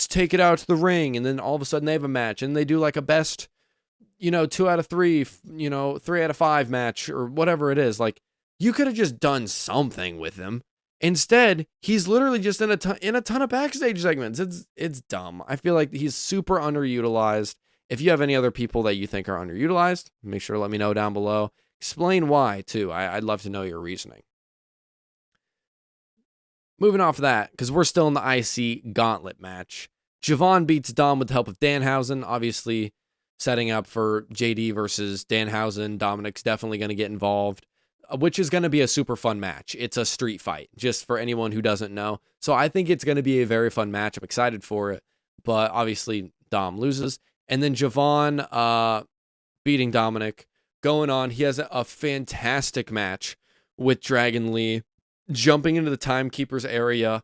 take it out to the ring. And then all of a sudden they have a match and they do like a best, 2 out of 3, 3 out of 5 match or whatever it is. Like you could have just done something with him. Instead, he's literally just in a ton of backstage segments. It's dumb. I feel like he's super underutilized. If you have any other people that you think are underutilized, make sure to let me know down below. Explain why too. I'd love to know your reasoning. Moving off of that, because we're still in the IC gauntlet match. Javon beats Dom with the help of Danhausen, obviously setting up for JD versus Danhausen. Dominic's definitely going to get involved, which is going to be a super fun match. It's a street fight, just for anyone who doesn't know. So I think it's going to be a very fun match. I'm excited for it, but obviously Dom loses. And then Javon beating Dominic, going on. He has a fantastic match with Dragon Lee. Jumping into the timekeeper's area,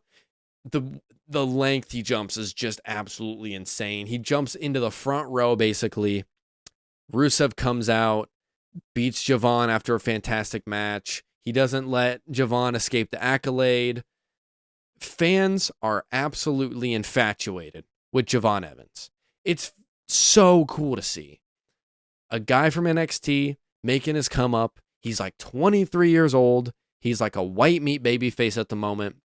the length he jumps is just absolutely insane. He jumps into the front row, basically. Rusev comes out, beats Javon after a fantastic match. He doesn't let Javon escape the accolade. Fans are absolutely infatuated with Javon Evans. It's so cool to see. A guy from NXT making his come up. He's like 23 years old. He's like a white meat baby face at the moment.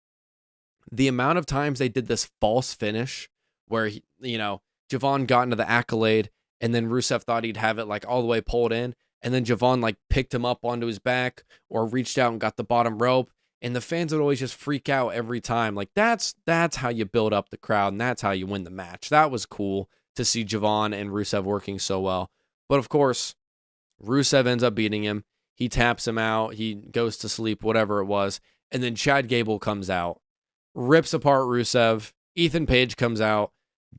The amount of times they did this false finish where, Javon got into the accolade and then Rusev thought he'd have it like all the way pulled in. And then Javon like picked him up onto his back or reached out and got the bottom rope. And the fans would always just freak out every time. Like that's how you build up the crowd and that's how you win the match. That was cool to see Javon and Rusev working so well. But of course, Rusev ends up beating him. He taps him out. He goes to sleep, whatever it was. And then Chad Gable comes out, rips apart Rusev. Ethan Page comes out,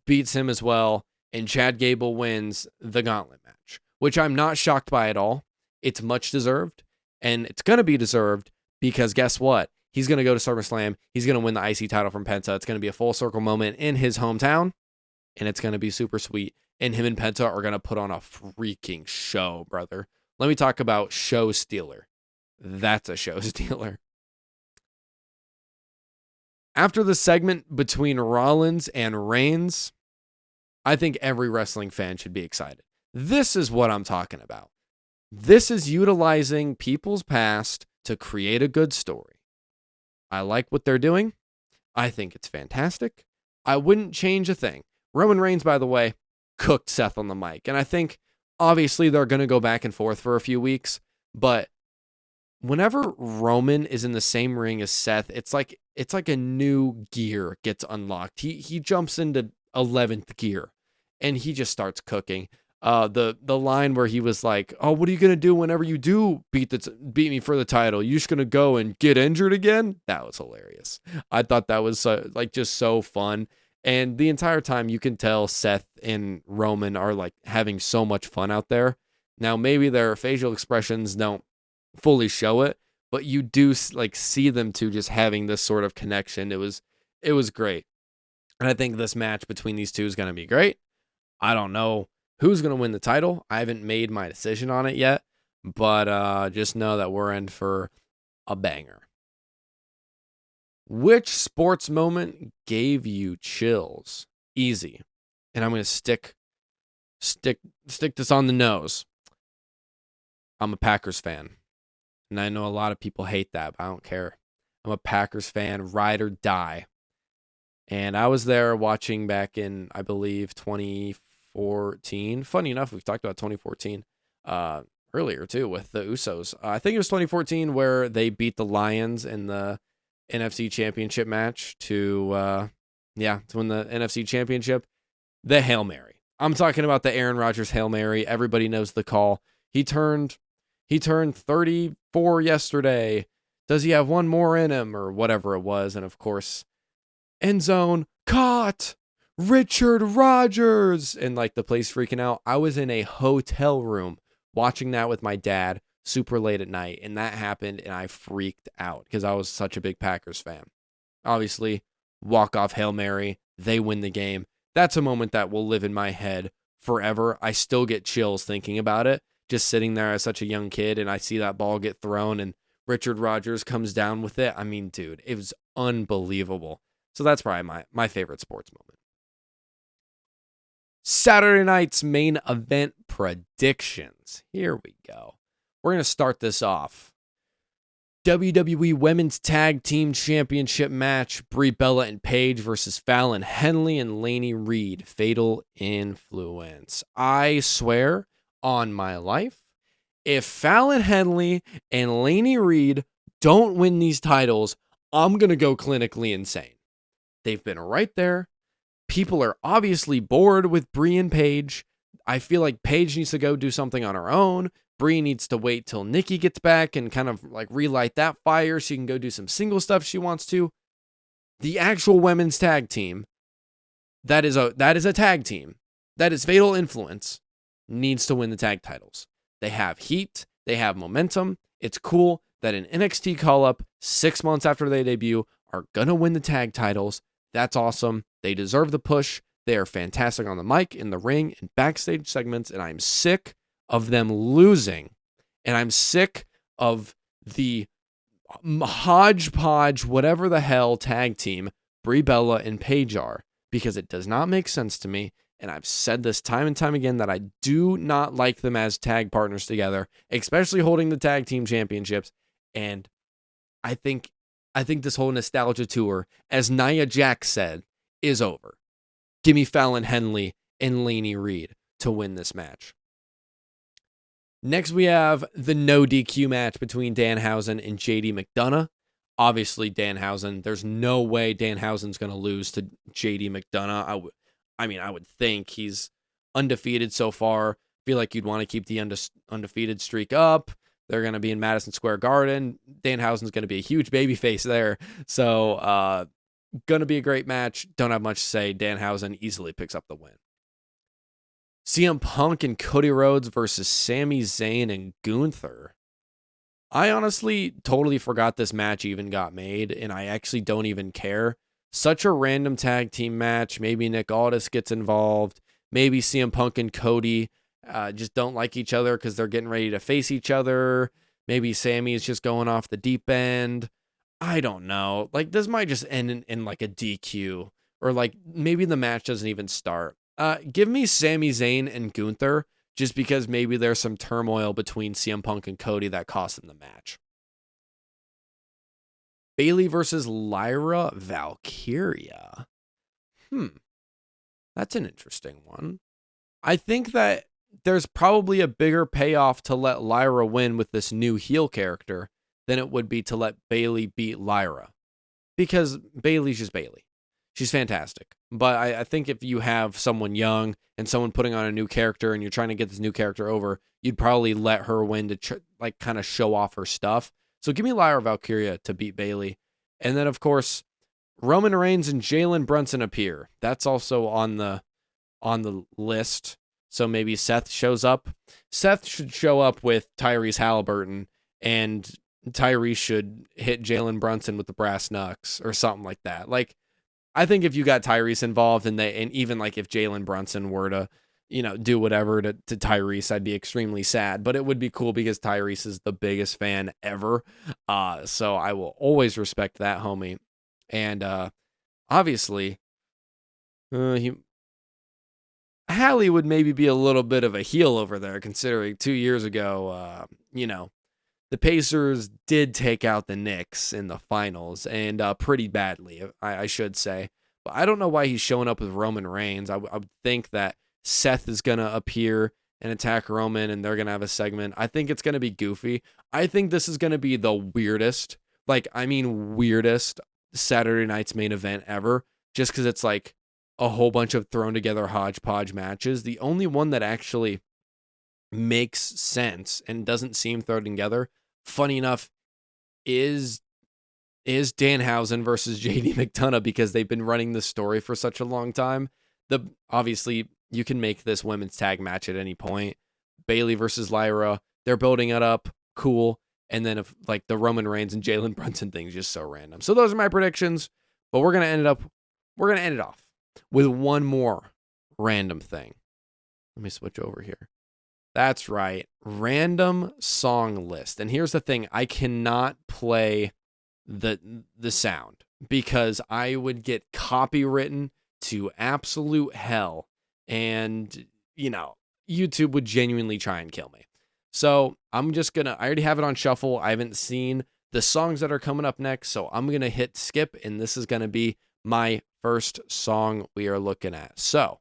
beats him as well. And Chad Gable wins the gauntlet match, which I'm not shocked by at all. It's much deserved. And it's going to be deserved because guess what? He's going to go to SummerSlam. He's going to win the IC title from Penta. It's going to be a full circle moment in his hometown. And it's going to be super sweet. And him and Penta are going to put on a freaking show, brother. Let me talk about show stealer. That's a show stealer. After the segment between Rollins and Reigns, I think every wrestling fan should be excited. This is what I'm talking about. This is utilizing people's past to create a good story. I like what they're doing. I think it's fantastic. I wouldn't change a thing. Roman Reigns, by the way, cooked Seth on the mic. And I think obviously they're going to go back and forth for a few weeks, but whenever Roman is in the same ring as Seth, it's like a new gear gets unlocked. He jumps into 11th gear and he just starts cooking. The line where he was like, "Oh, what are you going to do whenever you do beat me for the title? You just going to go and get injured again?" That was hilarious. I thought that was just so fun. And the entire time you can tell Seth and Roman are like having so much fun out there. Now, maybe their facial expressions don't fully show it, but you do like see them two just having this sort of connection. It was great. And I think this match between these two is going to be great. I don't know who's going to win the title. I haven't made my decision on it yet, but just know that we're in for a banger. Which sports moment gave you chills? Easy. And I'm going to stick this on the nose. I'm a Packers fan. And I know a lot of people hate that, but I don't care. I'm a Packers fan, ride or die. And I was there watching back in, I believe, 2014. Funny enough, we've talked about 2014 earlier, too, with the Usos. I think it was 2014 where they beat the Lions in the NFC Championship match to win the NFC Championship. The Hail Mary. I'm talking about the Aaron Rodgers Hail Mary. Everybody knows the call. He turned 34 yesterday. Does he have one more in him or whatever it was? And of course, end zone caught Richard Rodgers, and like the place freaking out. I was in a hotel room watching that with my dad super late at night, and that happened, and I freaked out because I was such a big Packers fan. Obviously, walk-off Hail Mary, they win the game. That's a moment that will live in my head forever. I still get chills thinking about it, just sitting there as such a young kid, and I see that ball get thrown, and Richard Rodgers comes down with it. I mean, dude, it was unbelievable. So that's probably my favorite sports moment. Saturday night's main event predictions. Here we go. We're going to start this off. WWE Women's Tag Team Championship match. Brie Bella and Paige versus Fallon Henley and Lainey Reed. Fatal Influence. I swear on my life, if Fallon Henley and Lainey Reed don't win these titles, I'm going to go clinically insane. They've been right there. People are obviously bored with Brie and Paige. I feel like Paige needs to go do something on her own. Brie needs to wait till Nikki gets back and kind of like relight that fire so she can go do some single stuff she wants to. The actual women's tag team, that is a tag team, that is Fatal Influence, needs to win the tag titles. They have heat. They have momentum. It's cool that an NXT call-up 6 months after they debut are going to win the tag titles. That's awesome. They deserve the push. They are fantastic on the mic, in the ring, and backstage segments, and I'm sick of them losing. And I'm sick of the hodgepodge, whatever the hell, tag team Brie Bella and Paige are, because it does not make sense to me. And I've said this time and time again that I do not like them as tag partners together, especially holding the tag team championships. And I think this whole nostalgia tour, as Nia Jax said, is over. Give me Fallon Henley and Lainey Reed to win this match. Next, we have the no DQ match between Danhausen and JD McDonough. Obviously, Danhausen, there's no way Danhausen's going to lose to JD McDonough. I would think he's undefeated so far. Feel like you'd want to keep the undefeated streak up. They're going to be in Madison Square Garden. Danhausen's going to be a huge babyface there. So, going to be a great match. Don't have much to say. Danhausen easily picks up the win. CM Punk and Cody Rhodes versus Sami Zayn and Gunther. I honestly totally forgot this match even got made, and I actually don't even care. Such a random tag team match. Maybe Nick Aldis gets involved. Maybe CM Punk and Cody just don't like each other because they're getting ready to face each other. Maybe Sammy is just going off the deep end. I don't know. Like, this might just end in like a DQ, or like maybe the match doesn't even start. Give me Sami Zayn and Gunther, just because maybe there's some turmoil between CM Punk and Cody that cost them the match. Bayley versus Lyra Valkerya. That's an interesting one. I think that there's probably a bigger payoff to let Lyra win with this new heel character than it would be to let Bayley beat Lyra. Because Bayley's just Bayley. She's fantastic. But I think if you have someone young and someone putting on a new character and you're trying to get this new character over, you'd probably let her win to kind of show off her stuff. So give me Lyra Valkyria to beat Bayley. And then, of course, Roman Reigns and Jalen Brunson appear. That's also on the list. So maybe Seth shows up. Seth should show up with Tyrese Halliburton, and Tyrese should hit Jalen Brunson with the brass knucks or something like that. Like, I think if you got Tyrese involved and even like if Jalen Brunson were to, do whatever to Tyrese, I'd be extremely sad, but it would be cool because Tyrese is the biggest fan ever. So I will always respect that homie. And, obviously, Hallie would maybe be a little bit of a heel over there, considering 2 years ago, the Pacers did take out the Knicks in the finals, and pretty badly, I should say. But I don't know why he's showing up with Roman Reigns. I would think that Seth is going to appear and attack Roman, and they're going to have a segment. I think it's going to be goofy. I think this is going to be the weirdest Saturday night's main event ever, just because it's like a whole bunch of thrown together hodgepodge matches. The only one that actually makes sense and doesn't seem thrown together, funny enough, is Danhausen versus JD McDonough, because they've been running the story for such a long time. Obviously you can make this women's tag match at any point. Bayley versus Lyra, they're building it up, cool. And then if like the Roman Reigns and Jalen Brunson thing is just so random. So those are my predictions, but we're gonna end it off with one more random thing. Let me switch over here. That's right. Random song list. And here's the thing. I cannot play the sound because I would get copywritten to absolute hell. And, YouTube would genuinely try and kill me. So I already have it on shuffle. I haven't seen the songs that are coming up next. So I'm going to hit skip, and this is going to be my first song we are looking at. So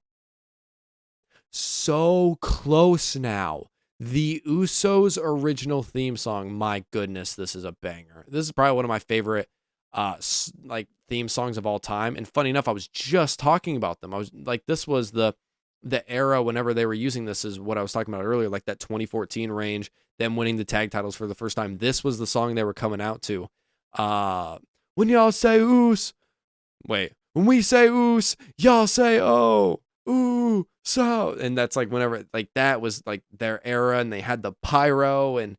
Close Now. The Usos original theme song. My goodness, this is a banger. This is probably one of my favorite theme songs of all time. And funny enough, I was just talking about them. I was like, this was the era whenever they were using this, is what I was talking about earlier, like that 2014 range, them winning the tag titles for the first time. This was the song they were coming out to. When y'all say Us. Wait, when we say Us, y'all say oh. Ooh, so, and that's like whenever, like that was like their era, and they had the pyro, and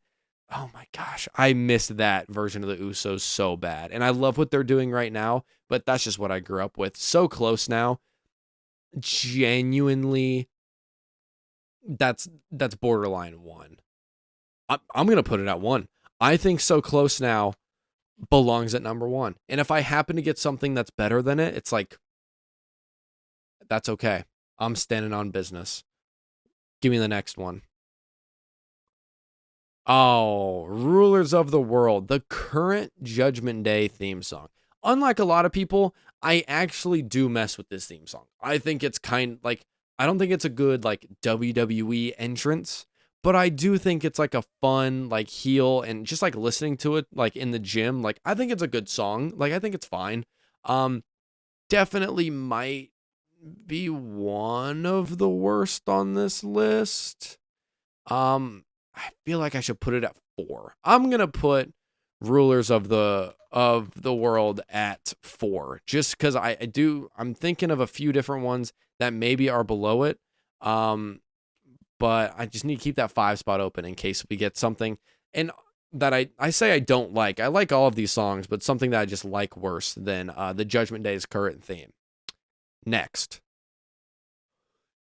oh my gosh, I missed that version of the Usos so bad. And I love what they're doing right now, but that's just what I grew up with. So Close Now, genuinely, that's borderline one. I'm gonna put it at one. I think So Close Now belongs at number one. And if I happen to get something that's better than it, it's like, that's okay. I'm standing on business. Give me the next one. Oh, Rulers of the World, the current Judgment Day theme song. Unlike a lot of people, I actually do mess with this theme song. I think it's I don't think it's a good like WWE entrance, but I do think it's like a fun like heel, and just like listening to it like in the gym, like I think it's a good song. Like I think it's fine. Definitely might be one of the worst on this list. I feel like I should put it at 4. I'm gonna put Rulers of the World at 4, just because I'm thinking of a few different ones that maybe are below it. But I just need to keep that 5 spot open in case we get something. And that I say I don't like. I like all of these songs, but something that I just like worse than the Judgment Day's current theme. Next,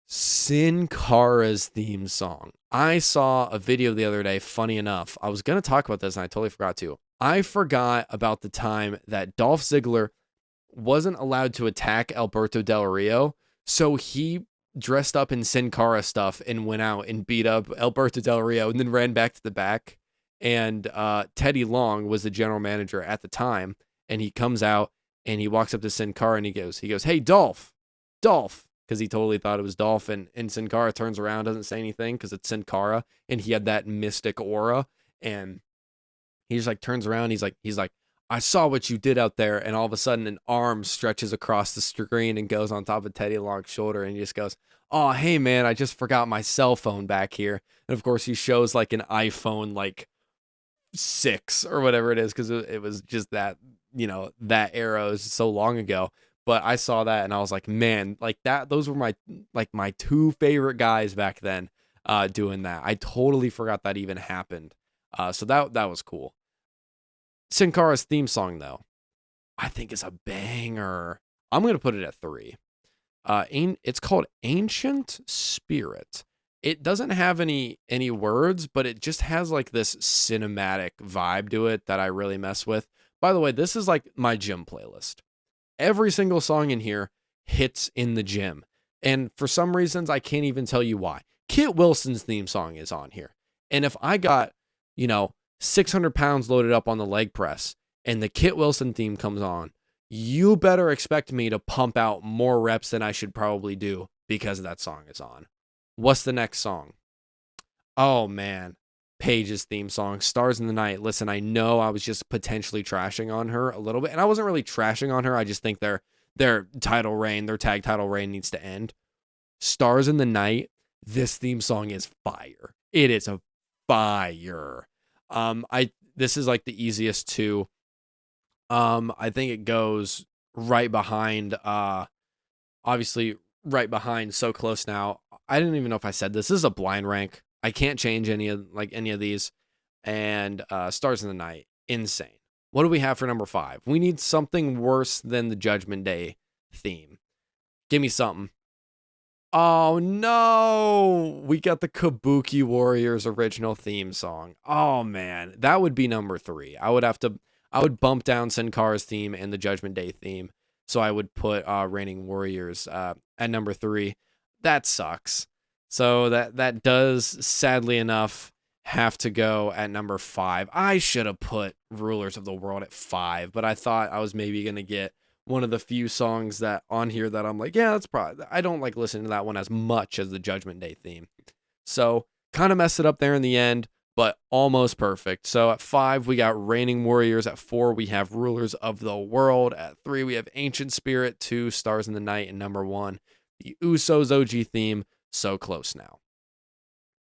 Sin Cara's theme song. I saw a video the other day, funny enough. I was going to talk about this and I totally forgot to. I forgot about the time that Dolph Ziggler wasn't allowed to attack Alberto Del Rio, so he dressed up in Sin Cara stuff and went out and beat up Alberto Del Rio and then ran back to the back. And Teddy Long was the general manager at the time, and he comes out and he walks up to Sin Cara and he goes, "Hey, Dolph," because he totally thought it was Dolph, and Sin Cara turns around, doesn't say anything because it's Sin Cara, and he had that mystic aura, and he just like turns around, he's like, "I saw what you did out there," and all of a sudden an arm stretches across the screen and goes on top of Teddy Long's shoulder, and he just goes, "Oh, hey man, I just forgot my cell phone back here," and of course he shows like an iPhone like 6 or whatever it is, because it was just that that era is so long ago. But I saw that and I was like, man, like that, those were my two favorite guys back then doing that. I totally forgot that even happened. So that was cool. Sin Cara's theme song, though, I think is a banger. I'm going to put it at 3. It's called Ancient Spirit. It doesn't have any words, but it just has like this cinematic vibe to it that I really mess with. By the way, this is like my gym playlist. Every single song in here hits in the gym. And for some reasons, I can't even tell you why. Kit Wilson's theme song is on here. And if I got, 600 pounds loaded up on the leg press and the Kit Wilson theme comes on, you better expect me to pump out more reps than I should probably do because that song is on. What's the next song? Oh, man. Paige's theme song, Stars in the Night. Listen, I know I was just potentially trashing on her a little bit, and I wasn't really trashing on her. I just think their title reign, their tag title reign needs to end. Stars in the Night, this theme song is fire. It is a fire. This is like the easiest to. I think it goes right behind, obviously right behind So Close Now. I didn't even know if I said this. This is a blind rank. I can't change any of these. And Stars in the Night, insane. What do we have for number 5? We need something worse than the Judgment Day theme. Give me something. Oh no, we got the Kabuki Warriors original theme song. Oh man, that would be number 3. I would bump down Sin Cara's theme and the Judgment Day theme. So I would put Reigning Warriors at number 3. That sucks. So that does, sadly enough, have to go at number 5. I should have put Rulers of the World at 5, but I thought I was maybe going to get one of the few songs that on here that I'm like, yeah, that's probably, I don't like listening to that one as much as the Judgment Day theme. So kind of messed it up there in the end, but almost perfect. So at 5, we got Reigning Warriors. At 4, we have Rulers of the World. At 3, we have Ancient Spirit. 2, Stars in the Night. And number 1, the Usos OG theme, So Close Now.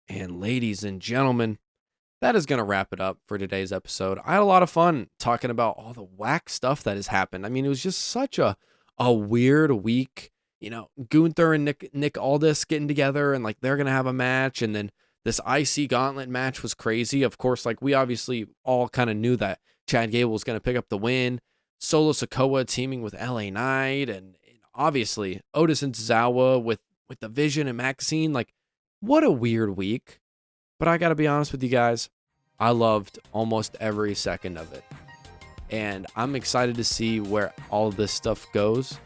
And ladies and gentlemen, that is going to wrap it up for today's episode. I had a lot of fun talking about all the whack stuff that has happened. I mean, it was just such a weird week. Gunther and Nick Aldis getting together and like they're going to have a match. And then this IC Gauntlet match was crazy. Of course, like we obviously all kind of knew that Chad Gable was going to pick up the win. Solo Sikoa teaming with LA Knight. And obviously Otis and Tozawa with the Vision and Maxine. Like, what a weird week. But I got to be honest with you guys, I loved almost every second of it. And I'm excited to see where all of this stuff goes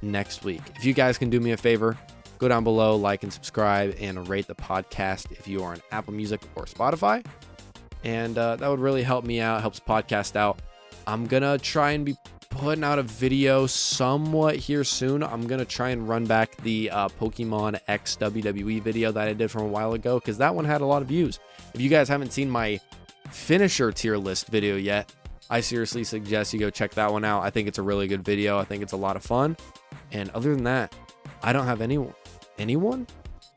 next week. If you guys can do me a favor, go down below, like and subscribe, and rate the podcast if you are on Apple Music or Spotify. And that would really help me out, helps podcast out. I'm going to try and be putting out a video somewhat here soon. I'm going to try and run back the Pokemon X WWE video that I did from a while ago because that one had a lot of views. If you guys haven't seen my finisher tier list video yet, I seriously suggest you go check that one out. I think it's a really good video. I think it's a lot of fun. And other than that, I don't have anyone?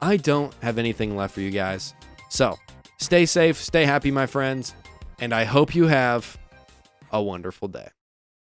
I don't have anything left for you guys. So stay safe, stay happy, my friends, and I hope you have a wonderful day.